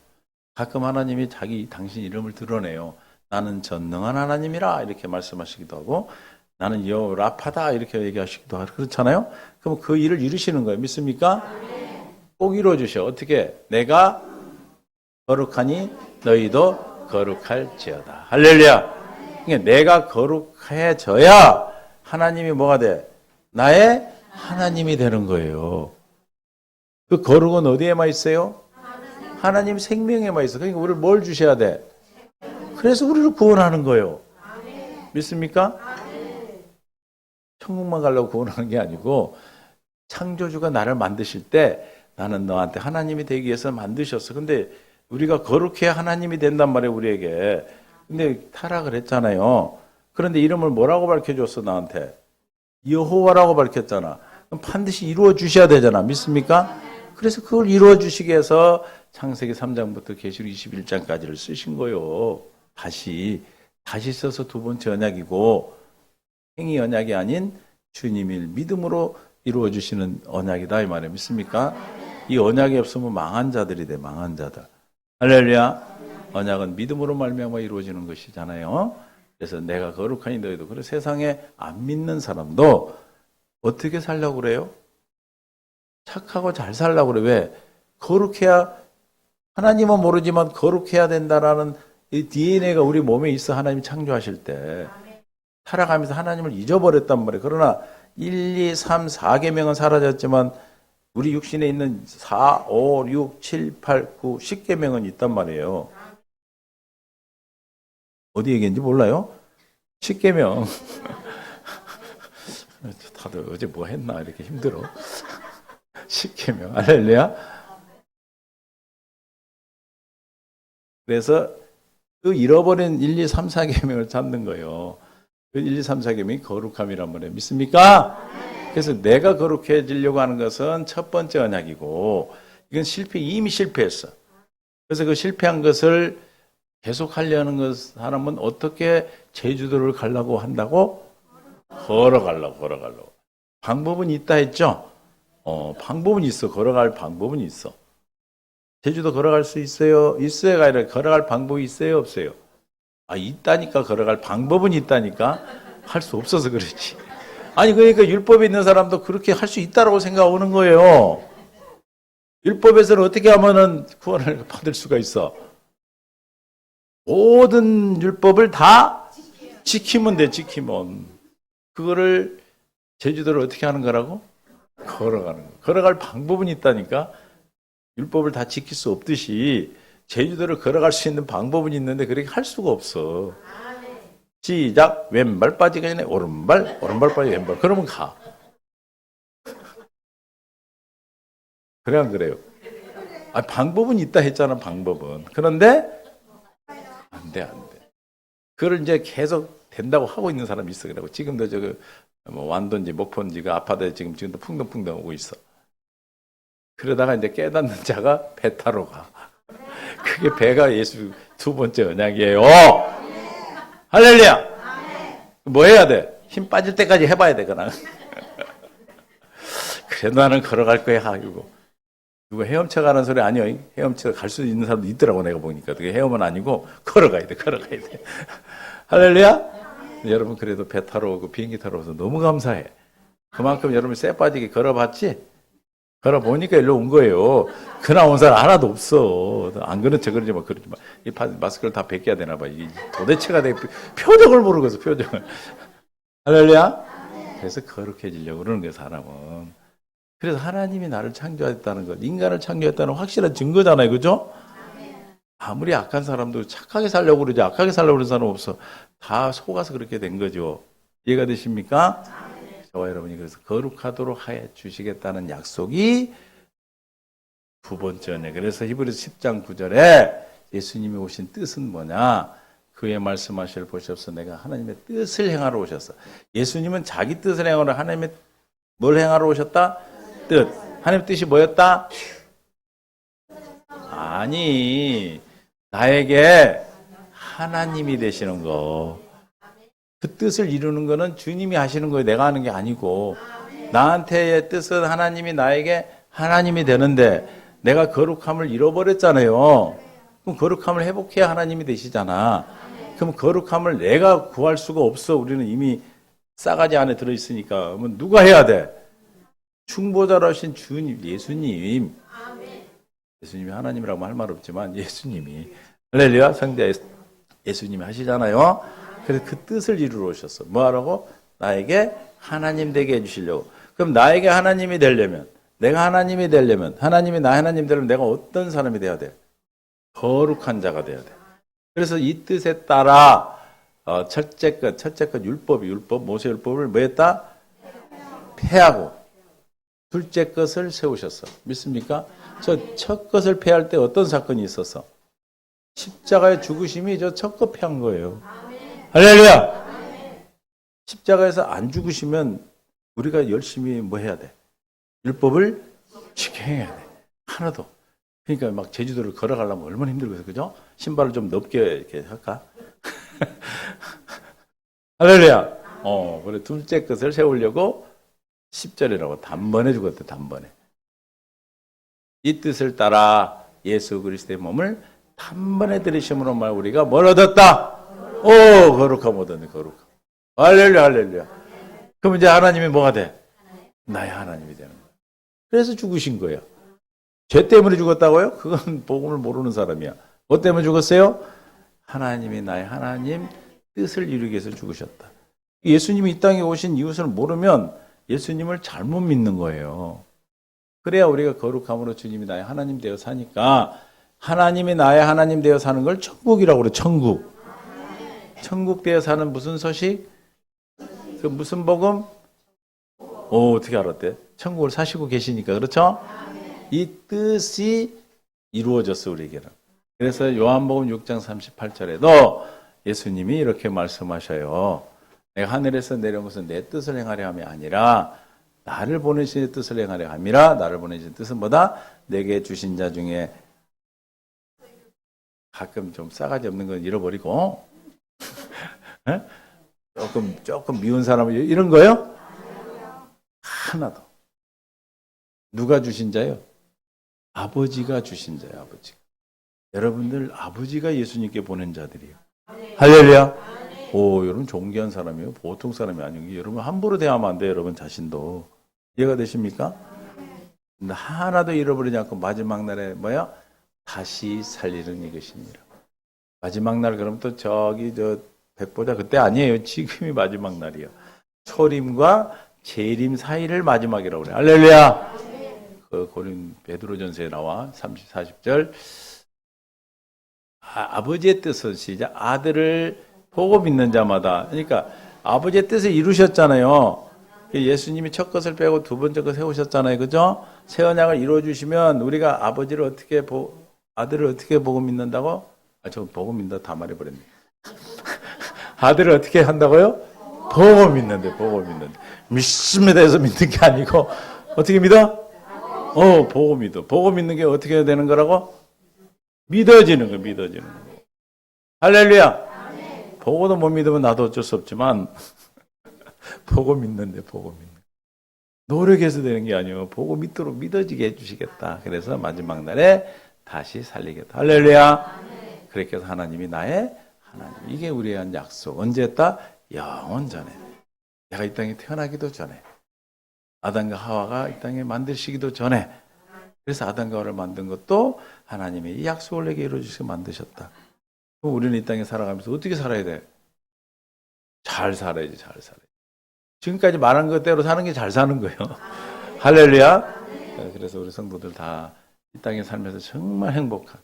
가끔 하나님이 당신 이름을 드러내요. 나는 전능한 하나님이라 이렇게 말씀하시기도 하고 나는 라파다 이렇게 얘기하시기도 하고 그렇잖아요. 그럼 그 일을 이루시는 거예요. 믿습니까? 꼭 이루어주셔. 어떻게? 내가 거룩하니 너희도 거룩할지어다. 할렐루야. 그러니까 내가 거룩해져야 하나님이 뭐가 돼? 나의 하나님이 되는 거예요. 그 거룩은 어디에만 있어요? 하나님 생명에만 있어. 그러니까 우리를 뭘 주셔야 돼? 그래서 우리를 구원하는 거예요. 믿습니까? 천국만 가려고 구원하는 게 아니고 창조주가 나를 만드실 때 나는 너한테 하나님이 되기 위해서 만드셨어. 근데 우리가 거룩해야 하나님이 된단 말이에요, 우리에게. 근데 타락을 했잖아요. 그런데 이름을 뭐라고 밝혀줬어, 나한테? 여호와라고 밝혔잖아. 그럼 반드시 이루어 주셔야 되잖아. 믿습니까? 그래서 그걸 이루어 주시기 위해서 창세기 3장부터 계시록 21장까지를 쓰신 거요. 다시 써서 두 번째 언약이고 행위 언약이 아닌 주님이 믿음으로 이루어 주시는 언약이다 이 말이에요. 믿습니까? 이 언약이 없으면 망한 자들이 돼. 망한 자들. 할렐루야. 언약은 믿음으로 말미암아 이루어지는 것이잖아요. 그래서 내가 거룩하니 너희도 그래 세상에 안 믿는 사람도 어떻게 살려고 그래요? 착하고 잘 살려고 그래. 왜? 거룩해야 하나님은 모르지만 거룩해야 된다라는 이 DNA가 우리 몸에 있어. 하나님이 창조하실 때 살아가면서 하나님을 잊어버렸단 말이에요. 그러나 1, 2, 3, 4계명은 사라졌지만 우리 육신에 있는 4, 5, 6, 7, 8, 9, 10계명은 있단 말이에요. 어디 얘기인지 몰라요? 10계명. 다들 어제 뭐 했나 이렇게 힘들어. 10계명. 할렐루야. 그래서 그 잃어버린 1, 2, 3, 4계명을 찾는 거예요. 그 1, 2, 3, 4계명이 거룩함이란 말이에요. 믿습니까? 그래서 내가 거룩해지려고 하는 것은 첫 번째 언약이고 이건 이미 실패했어. 그래서 그 실패한 것을 계속하려는 것 사람은 어떻게 제주도를 가려고 한다고? 걸어가려고. 방법은 있다 했죠? 방법은 있어. 걸어갈 방법은 있어. 제주도 걸어갈 수 있어요? 있어요가 아니라 걸어갈 방법이 있어요? 없어요? 있다니까. 걸어갈 방법은 있다니까. 할 수 없어서 그렇지. 아니 그러니까 율법에 있는 사람도 그렇게 할 수 있다라고 생각하는 거예요. 율법에서는 어떻게 하면은 구원을 받을 수가 있어? 모든 율법을 다 지키면 돼. 지키면. 그거를 제주도를 어떻게 하는 거라고? 걸어가는 거. 걸어갈 방법은 있다니까. 율법을 다 지킬 수 없듯이 제주도를 걸어갈 수 있는 방법은 있는데 그렇게 할 수가 없어. 시작. 왼발 빠지기 전에 오른발 빠지기 왼발. 그러면 가. 그래 안 그래요? 방법은 있다 했잖아. 방법은. 그런데 안 돼. 그걸 이제 계속 된다고 하고 있는 사람이 있어. 그러고 지금도 완도인지 목포인지가 아파트에 지금도 풍덩풍덩 오고 있어. 그러다가 이제 깨닫는 자가 배 타러 가. 그게 배가 예수 두 번째 언약이에요. 할렐루야. 뭐 해야 돼? 힘 빠질 때까지 해봐야 돼, 그냥. 그래, 나는 걸어갈 거야. 이거. 누가 헤엄쳐 가는 소리 아니요. 헤엄쳐 갈 수 있는 사람도 있더라고, 내가 보니까. 그게 헤엄은 아니고, 걸어가야 돼. 할렐루야? 여러분, 그래도 배 타러 오고 비행기 타러 오서 너무 감사해. 그만큼 여러분 쇠 빠지게 걸어봤지? 걸어보니까 일로 온 거예요. 그나 온 사람 하나도 없어. 안 그런 척 그러지 마. 이 마스크를 다 벗겨야 되나 봐. 이게 도대체가 돼. 표정을 모르겠어, 표정을. 할렐루야? 그래서 거룩해지려고 그러는 거예요, 사람은. 그래서 하나님이 나를 창조했다는 것, 인간을 창조했다는 확실한 증거잖아요. 그죠? 아무리 악한 사람도 착하게 살려고 그러지, 악하게 살려고 그러는 사람 없어. 다 속아서 그렇게 된 거죠. 이해가 되십니까? 저와 여러분이 그래서 거룩하도록 하여 주시겠다는 약속이 두 번째 언약. 그래서 히브리서 10장 9절에 예수님이 오신 뜻은 뭐냐? 그의 말씀하실 보시옵소서. 내가 하나님의 뜻을 행하러 오셨어. 예수님은 자기 뜻을 행하러 하나님의 뭘 행하러 오셨다? 뜻. 하나님의 뜻이 뭐였다? 아니, 나에게 하나님이 되시는 거. 그 뜻을 이루는 거는 주님이 하시는 거예요. 내가 하는 게 아니고. 나한테의 뜻은 하나님이 나에게 하나님이 되는데 내가 거룩함을 잃어버렸잖아요. 그럼 거룩함을 회복해야 하나님이 되시잖아. 그럼 거룩함을 내가 구할 수가 없어. 우리는 이미 싸가지 안에 들어있으니까. 그럼 누가 해야 돼? 충보자로 하신 주님, 예수님. 예수님이 하나님이라고 할 말 없지만 예수님이. 할렐루야. 성자 예수님이 하시잖아요. 그래서 그 뜻을 이루러 오셨어. 뭐 하라고? 나에게 하나님 되게 해주시려고. 그럼 나에게 하나님이 되려면, 내가 하나님이 되려면, 하나님이 나 하나님 되려면 내가 어떤 사람이 돼야 돼? 거룩한 자가 돼야 돼. 그래서 이 뜻에 따라 첫째 것 율법, 모세율법을 뭐 했다? 폐하고 둘째 것을 세우셨어. 믿습니까? 저 첫 것을 폐할 때 어떤 사건이 있었어? 십자가의 죽으심이 저 첫 것 폐한 거예요. 할렐루야! 십자가에서 안 죽으시면 우리가 열심히 뭐 해야 돼? 율법을 지켜야 돼. 하나도. 그러니까 막 제주도를 걸어가려면 얼마나 힘들겠어요. 그죠? 신발을 좀 넓게 이렇게 할까? 할렐루야. 그래. 둘째 것을 세우려고 10절이라고 단번에 죽었대, 단번에. 이 뜻을 따라 예수 그리스도의 몸을 단번에 들이심으로 말 우리가 뭘 얻었다? 거룩함 얻었네, 거룩함. 할렐루야, 할렐루야. 그럼 이제 하나님이 뭐가 돼? 나의 하나님이 되는 거야. 그래서 죽으신 거예요. 죄 때문에 죽었다고요? 그건 복음을 모르는 사람이야. 뭐 때문에 죽었어요? 하나님이 나의 하나님 뜻을 이루기 위해서 죽으셨다. 예수님이 이 땅에 오신 이웃을 모르면 예수님을 잘못 믿는 거예요. 그래야 우리가 거룩함으로 주님이 나의 하나님 되어 사니까 하나님이 나의 하나님 되어 사는 걸 천국이라고 그래. 천국. 천국 되어 사는 무슨 소식? 그 무슨 복음? 어떻게 알았대? 천국을 사시고 계시니까. 그렇죠? 이 뜻이 이루어졌어 우리에게는. 그래서 요한복음 6장 38절에도 예수님이 이렇게 말씀하셔요. 내가 하늘에서 내려온 것은 내 뜻을 행하려 함이 아니라 나를 보내신 뜻을 행하려 함이라. 나를 보내신 뜻은 뭐다? 내게 주신 자 중에 가끔 좀 싸가지 없는 건 잃어버리고 조금 미운 사람 이런 거요? 하나도. 누가 주신 자요? 아버지가 주신 자예요. 아버지가. 여러분들 아버지가 예수님께 보낸 자들이에요. 할렐루야. 여러분 존귀한 사람이에요. 보통 사람이 아니고 여러분 함부로 대하면 안 돼요. 여러분 자신도. 이해가 되십니까? 근데 하나도 잃어버리지 않고 마지막 날에 뭐야? 다시 살리는 이것입니다. 마지막 날 그럼 또 저기 백보자 그때 아니에요. 지금이 마지막 날이에요. 초림과 재림 사이를 마지막이라고 그래요. 할렐루야. 그 고린 베드로전서에 나와 30, 40절 아버지의 뜻은 시작 아들을 보고 믿는 자마다. 그러니까 아버지의 뜻을 이루셨잖아요. 예수님이 첫 것을 빼고 두 번째 것 세우셨잖아요. 그죠? 새 언약을 이루어주시면 우리가 아들을 어떻게 보고 믿는다고? 저 보고 믿는다 다 말해버렸네. 아들을 어떻게 한다고요? 보고 믿는데. 믿습니다 해서 믿는 게 아니고 어떻게 믿어? 보고 믿어. 보고 믿는 게 어떻게 되는 거라고? 믿어지는 거. 할렐루야. 보고도 못 믿으면 나도 어쩔 수 없지만 보고 믿는데. 노력해서 되는 게 아니에요. 보고 믿도록 믿어지게 해주시겠다. 그래서 마지막 날에 다시 살리겠다. 할렐루야. 그렇게 해서 하나님이 나의 하나님. 이게 우리의 한 약속. 언제 했다? 영원 전에. 내가 이 땅에 태어나기도 전에. 아담과 하와가 이 땅에 만드시기도 전에. 그래서 아담과 하와를 만든 것도 하나님이 이 약속을 내게 이루어주시고 만드셨다. 그럼 우리는 이 땅에 살아가면서 어떻게 살아야 돼? 잘 살아야지. 지금까지 말한 것대로 사는 게 잘 사는 거예요. 할렐루야. 그래서 우리 성도들 다 이 땅에 살면서 정말 행복한.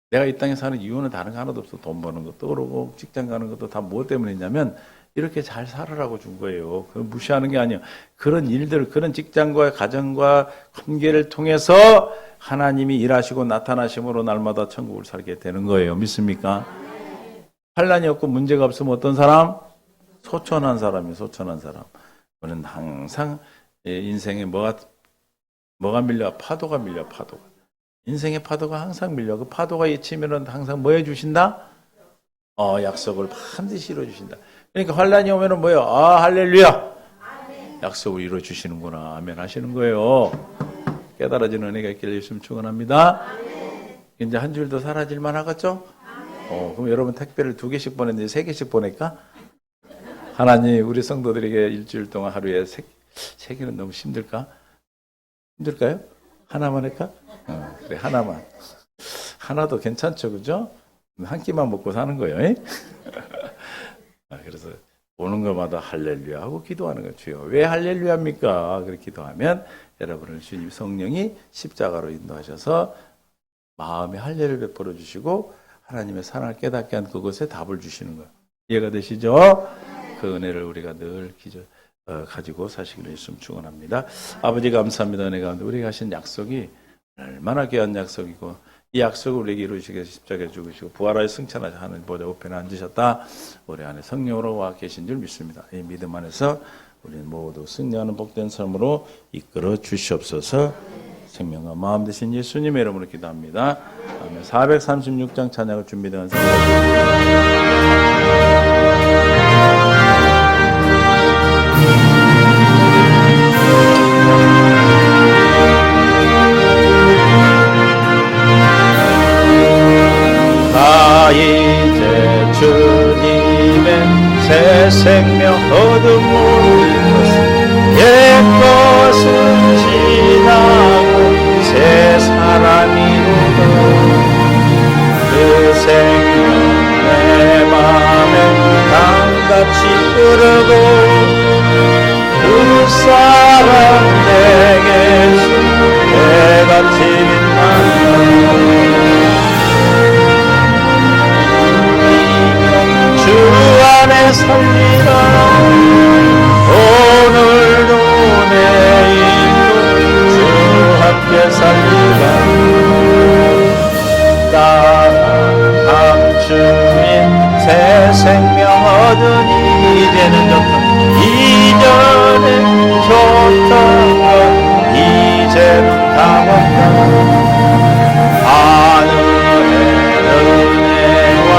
내가 이 땅에 사는 이유는 다른 거 하나도 없어. 돈 버는 것도 그러고 직장 가는 것도 다 무엇 때문에 있냐면 이렇게 잘 살으라고 준 거예요. 그걸 무시하는 게 아니에요. 그런 일들, 그런 직장과 가정과 관계를 통해서 하나님이 일하시고 나타나심으로 날마다 천국을 살게 되는 거예요. 믿습니까? 환란이 없고 문제가 없으면 어떤 사람? 소천한 사람이에요. 소천한 사람. 우리는 항상 인생에 뭐가 밀려? 파도가 밀려. 파도가. 인생의 파도가 항상 밀려. 그 파도가 치면은 항상 뭐 해주신다? 약속을 반드시 이루어주신다. 그러니까 환란이 오면은 뭐예요? 할렐루야. 약속을 이루어주시는구나. 아멘 하시는 거예요. 깨달아지는 은혜가 있기를 예수님 축원합니다. 이제 한 줄도 사라질만 하겠죠? 그럼 여러분 택배를 2개씩 보냈는데 3개씩 보낼까? 하나님 우리 성도들에게 일주일 동안 하루에 3개는 너무 힘들까? 힘들까요? 하나만 할까? 그래 하나만. 하나도 괜찮죠, 그죠? 한 끼만 먹고 사는 거예요. 그래서 오는 것마다 할렐루야 하고 기도하는 거예요. 주여 왜 할렐루야입니까? 그렇게 기도하면 여러분을 주님 성령이 십자가로 인도하셔서 마음에 할례를 베풀어 주시고 하나님의 사랑을 깨닫게 한 그것에 답을 주시는 거예요. 이해가 되시죠? 그 은혜를 우리가 늘 가지고 사시기를 예수님 축원합니다. 아버지 감사합니다. 은혜 가운데 우리가 하신 약속이 얼마나 귀한 약속이고 이 약속을 우리에게 이루시기 위해서 십자가에 죽으시고 부활하여 승천하셔 하는 보좌 우편에 앉으셨다. 우리 안에 성령으로 와 계신 줄 믿습니다. 이 믿음 안에서 우리는 모두 승리하는 복된 삶으로 이끌어 주시옵소서. 생명과 마음 되신 예수님의 이름으로 기도합니다. 아멘. 436장 찬양을 준비되는 사람. 이제 주님의 새 생명 얻음으로 옛것은 지나고 새 사람이로다. 그 생명 내 맘에 강같이 흐르고 그 사랑 내게서 해같이 빛난다. 주 안에 살리라. 오늘도 내일도 주 함께 살리라. 따라감 주인 새 생명 얻으니 이제는 좋다. 이전에 좋던 것 이제는 다 없다. 하늘의 은혜와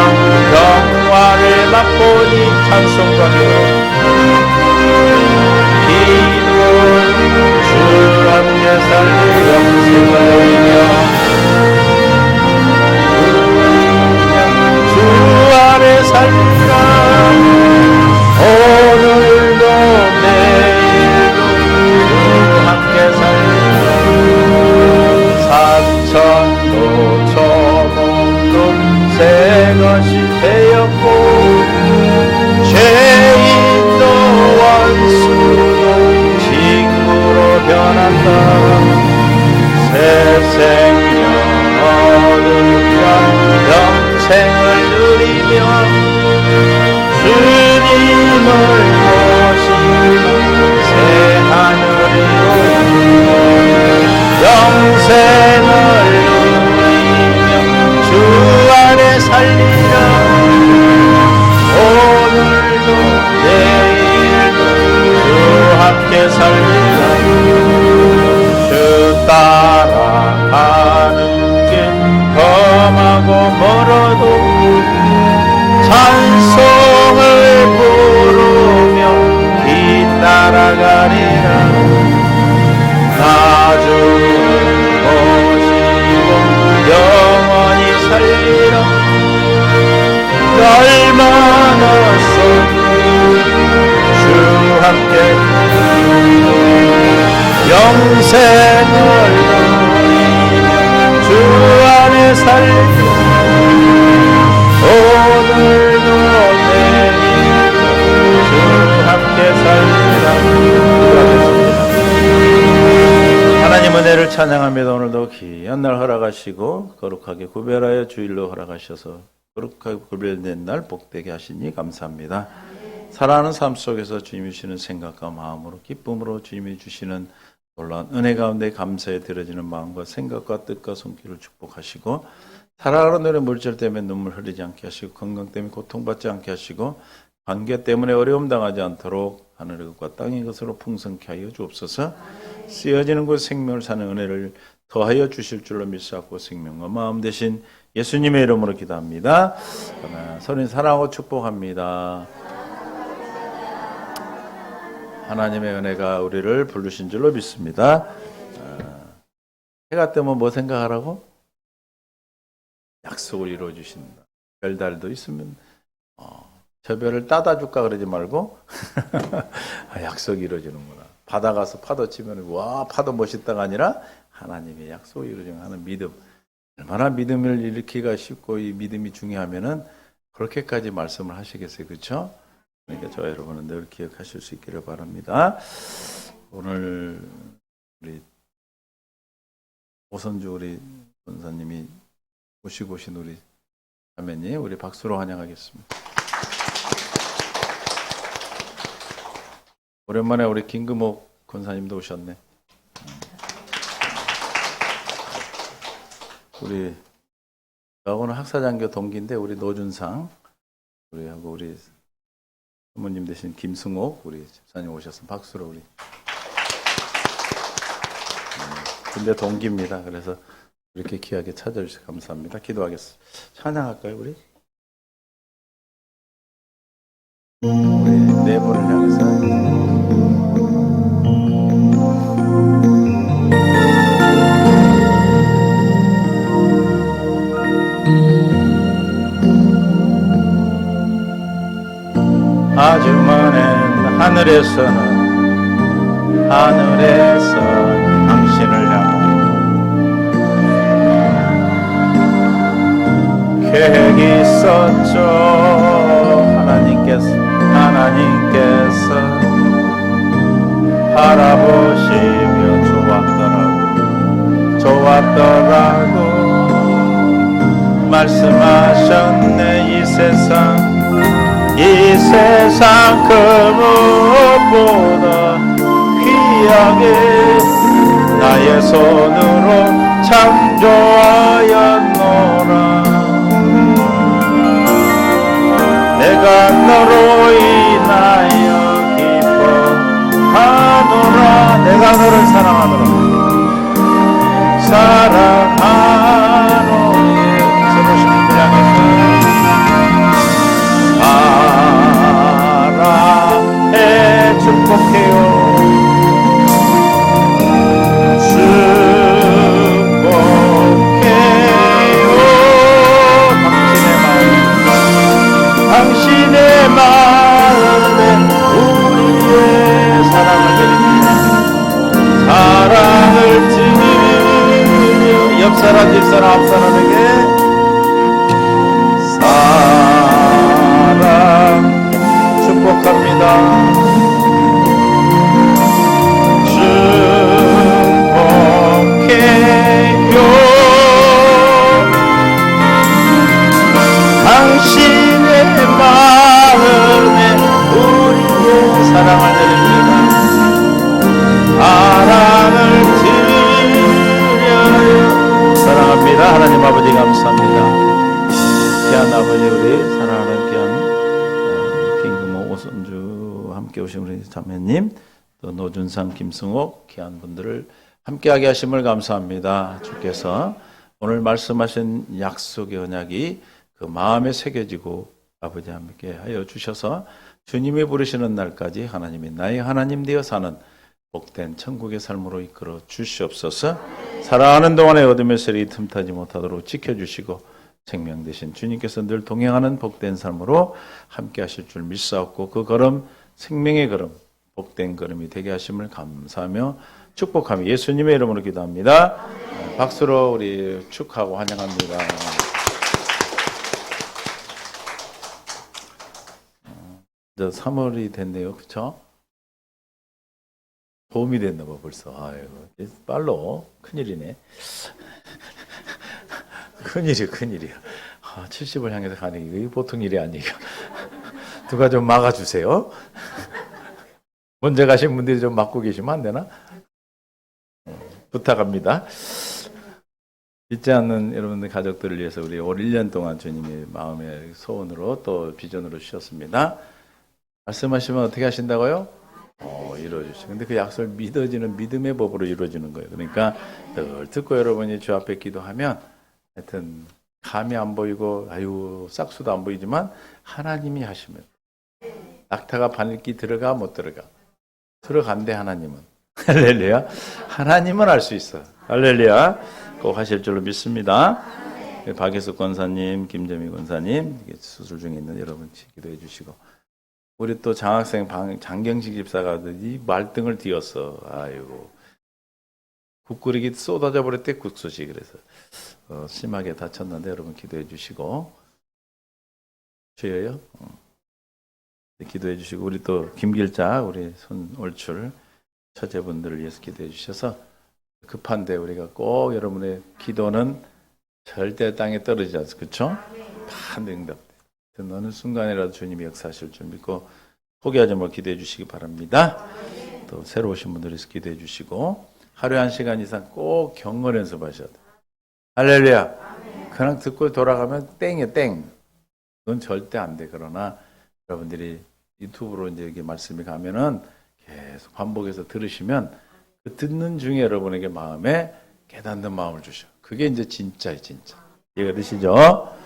영화를 맛보니 찬송가로 기도 주 함께 살리 영생을 누리며 주 안에 살리라. 오늘도 내일도 주 함께 살리라. 산천도 초목도 새 것이 되었고 죄인도 원수도 친구로 변한다. 새 생명 얻으며 영생을 누리며 주님을 모시고 새 하늘에 영생을 누리며 주 안에 살리라. 오늘도 내일도 주 함께 살리라. 주 따라가는 길 험하고 멀어도 찬송을 부르며 뒤따라가리라. 나주를 모시고 영원히 살리라. 얼마나 주 함께 영생을 누리며 주 안에 살리라. 오늘도 내일도 주 함께 살리라. 하나님 은혜를 찬양합니다. 오늘도 귀한 날 허락하시고 거룩하게 구별하여 주일로 허락하셔서 거룩하게 구별된 날 복되게 하시니 감사합니다. 살아가는 삶 속에서 주님이 주시는 생각과 마음으로 기쁨으로 주님이 주시는 놀라운 은혜 가운데 감사에 드려지는 마음과 생각과 뜻과 손길을 축복하시고 살아가는 노래 물질 때문에 눈물 흘리지 않게 하시고 건강 때문에 고통받지 않게 하시고 관계 때문에 어려움 당하지 않도록 하늘의 것과 땅의 것으로 풍성케 하여 주옵소서. 쓰여지는 곳 생명을 사는 은혜를 더하여 주실 줄로 믿사옵고 생명과 마음 되신 예수님의 이름으로 기도합니다. 서로 사랑하고 축복합니다. 하나님의 은혜가 우리를 부르신 줄로 믿습니다. 해가 뜨면 뭐 생각하라고? 약속을 이루어 주신다. 별달도 있으면 저 별을 따다 줄까 그러지 말고 약속이 이루어지는구나. 바다 가서 파도 치면 와 파도 멋있다가 아니라 하나님의 약속을 이루어지는 하는 믿음. 얼마나 믿음을 일으키기가 쉽고 이 믿음이 중요하면은 그렇게까지 말씀을 하시겠어요, 그렇죠? 그러니까 저 여러분은 늘 기억하실 수 있기를 바랍니다. 오늘 우리 오선주 우리 권사님이 모시고 오신 우리 자매님 우리 박수로 환영하겠습니다. 오랜만에 우리 김금옥 권사님도 오셨네. 우리 저하고는 학사장교 동기인데 우리 노준상 우리하고 우리 부모님 되신 김승옥 우리 집사님 오셨으면 박수로 우리 군대 동기입니다. 그래서 이렇게 귀하게 찾아주셔서 감사합니다. 기도하겠습니다. 찬양할까요, 우리? 우리 네 분을 향해서. 아주 먼 하늘에서 당신을 향한 계획이 있었죠. 하나님께서 바라보시며 좋았더라고 말씀하셨네. 이 세상 그 무엇보다 귀하게 나의 손으로 창조하였노라. 내가 너로 인하여 기뻐하노라. 내가 너를 사랑하노라. 서로신 분들 향해서 사랑해 축복해요. 당신의 마음에 우리의 사랑을 드립니다. 사랑을 드리며 옆 사람 집사람 앞 사람에게 사랑 축복합니다. 축복해요. 당신의 마음에 우리의 사랑을 드립니다. 사랑을 드려요. 사랑합니다. 하나님 아버지 감사합니다. 귀한 아버지, 우리 사랑하는 귀한 김금호 오선주 함께 오신 우리 자매님, 또 노준상 김승옥 귀한 분들을 함께하게 하심을 감사합니다. 주께서 오늘 말씀하신 약속의 언약이 그 마음에 새겨지고 아버지 함께 하여 주셔서 주님이 부르시는 날까지 하나님이 나의 하나님 되어 사는 복된 천국의 삶으로 이끌어 주시옵소서. 살아가는 동안에 어둠의 세력이 틈타지 못하도록 지켜주시고 생명 되신 주님께서 늘 동행하는 복된 삶으로 함께 하실 줄 믿사옵고 그 걸음 생명의 걸음 복된 걸음이 되게 하심을 감사하며 축복하며 예수님의 이름으로 기도합니다. 박수로 우리 축하하고 환영합니다. 3월이 됐네요. 그쵸? 봄이 됐나 봐 벌써. 아이고, 빨로 큰일이네. 큰일이야. 70을 향해서 가는 게 보통 일이 아니에요. 누가 좀 막아주세요. 먼저 가신 분들이 좀 막고 계시면 안 되나? 부탁합니다. 잊지 않는 여러분들 가족들을 위해서 우리 올 1년 동안 주님의 마음의 소원으로 또 비전으로 주셨습니다. 말씀하시면 어떻게 하신다고요? 이루어주시고. 근데 그 약속을 믿어지는 믿음의 법으로 이루어지는 거예요. 그러니까 늘 듣고 여러분이 주 앞에 기도하면 하여튼 감이 안 보이고 싹수도 안 보이지만 하나님이 하시면 낙타가 바늘기 들어가 못 들어가? 들어간대 하나님은. 할렐루야. 하나님은 알 수 있어. 할렐루야. 꼭 하실 줄로 믿습니다. 박예숙 권사님, 김재미 권사님 수술 중에 있는 여러분 기도해 주시고 우리 또 장학생 장경식 집사가 이 말등을 뒤었어. 아이고 국끓이기 쏟아져 버렸대 국수지. 그래서 심하게 다쳤는데 여러분 기도해 주시고 주여요. 기도해 주시고 우리 또 김길자 우리 손올출 처제분들을 위해서 기도해 주셔서 급한데 우리가 꼭 여러분의 기도는 절대 땅에 떨어지지 않습니다. 그렇죠? 다 응답. 어느 순간이라도 주님이 역사하실 줄 믿고 포기하지 말고 기도해 주시기 바랍니다. 또 새로 오신 분들에서 기도해 주시고 하루에 1시간 이상 꼭 경건 연습하셔야 돼요. 할렐루야. 그냥 듣고 돌아가면 땡이에요. 땡. 그건 절대 안 돼. 그러나 여러분들이 유튜브로 이제 여기 말씀이 가면은 계속 반복해서 들으시면 그 듣는 중에 여러분에게 마음에 깨닫는 마음을 주셔. 그게 이제 진짜예요, 진짜. 이해가 되시죠?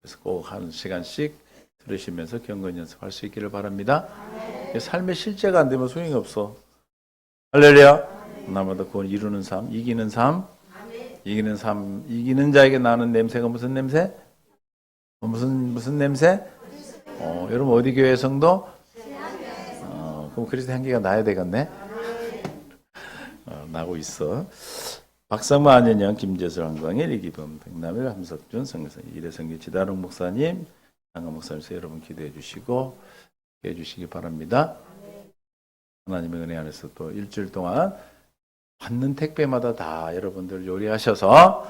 그래서 꼭 한 시간씩 들으시면서 경건 연습할 수 있기를 바랍니다. 삶의 실제가 안 되면 소용이 없어. 할렐루야. 나마다 구원 이루는 삶, 이기는 삶, 이기는 삶, 이기는 자에게 나는 냄새가 무슨 냄새? 무슨 냄새? 여러분 어디 교회 성도? 그럼 그리스도 향기가 나야 되겠네. 나고 있어. 박상마 안현영, 김재설, 한광일, 이기범, 백남일, 함석준, 성교사, 이래성교, 지다롱 목사님, 장강 목사님께서 여러분 기도해 주시고 해 주시기 바랍니다. 하나님의 은혜 안에서 또 일주일 동안 받는 택배마다 다 여러분들 요리하셔서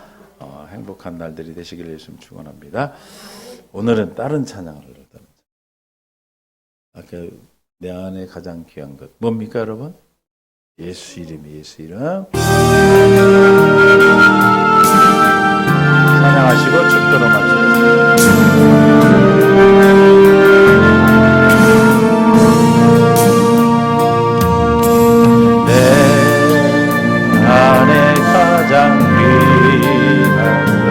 행복한 날들이 되시기를 예수님 축원합니다. 오늘은 다른 찬양을 들었다. 아까 내 안에 가장 귀한 것 뭡니까, 여러분? 예수 이름, 예수 이름. 찬양하시고 축도로 마치겠습니다. 내 안에 가장 귀한 것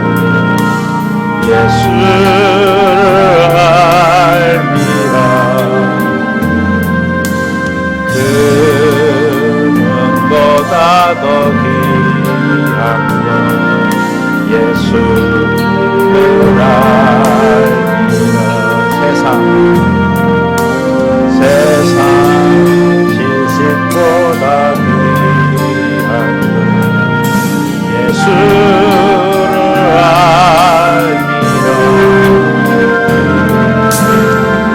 예수를 알미라. 금은보다 더 귀한 것 예수를 알미라. 세상 지식보다 귀한 것 예수를 알미라.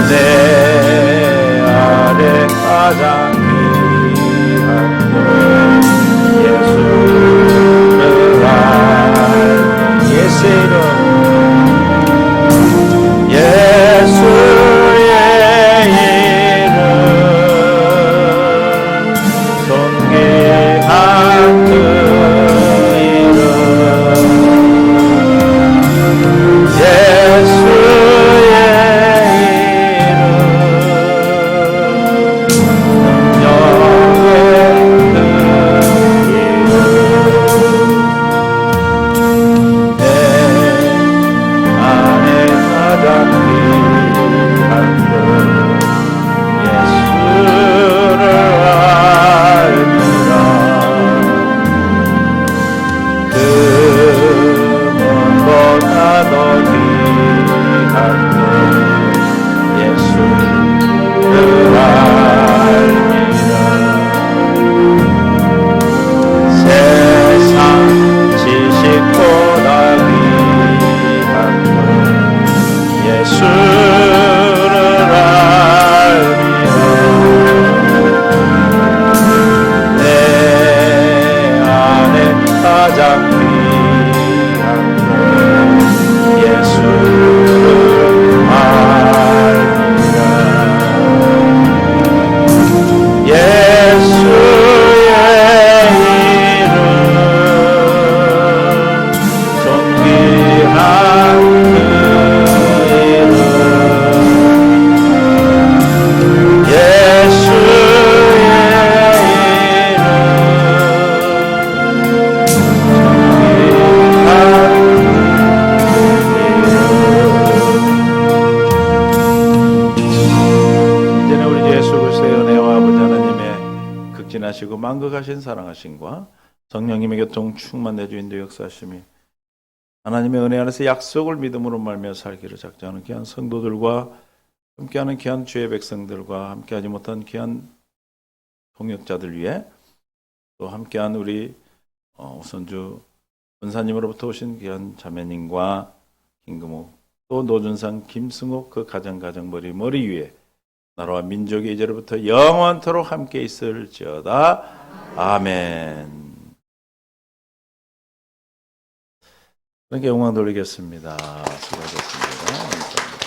내 안에 가장 귀한 것 예수를 알미라. 예수의 이름, 예수의 이름, 존귀한 그 이름, 예수의 이름, 능력의 그 이름, 내 안에 가장 귀한 것 예수를 알미라. 금은보다 더 귀한 것 예수를 알미라. 세상 지식보다 귀한 것 예수를 알미라. 내 안에 가장 귀한 것 예수를 알미라. 예수의 이름, 존귀한 그 이름, 예수의 이름, 이제는 우리 주 예수 그리스도의 은혜와 아버지 하나님의 극진하시고 만극하신 사랑하심과 성령님의 교통 충만내 주인도 역사하심이 하나님의 은혜 안에서 약속을 믿음으로 말미암아 살기를 작정하는 귀한 성도들과 함께하는 귀한 주의 백성들과 함께하지 못한 귀한 동역자들 위해 또 함께한 우리 우선주 권사님으로부터 오신 귀한 자매님과 김금옥 또 노준상 김승옥 그 가정 머리 위에 나라와 민족이 이제로부터 영원토록 함께 있을지어다. 아멘. 그렇게 영광 돌리겠습니다. 수고하셨습니다. 감사합니다.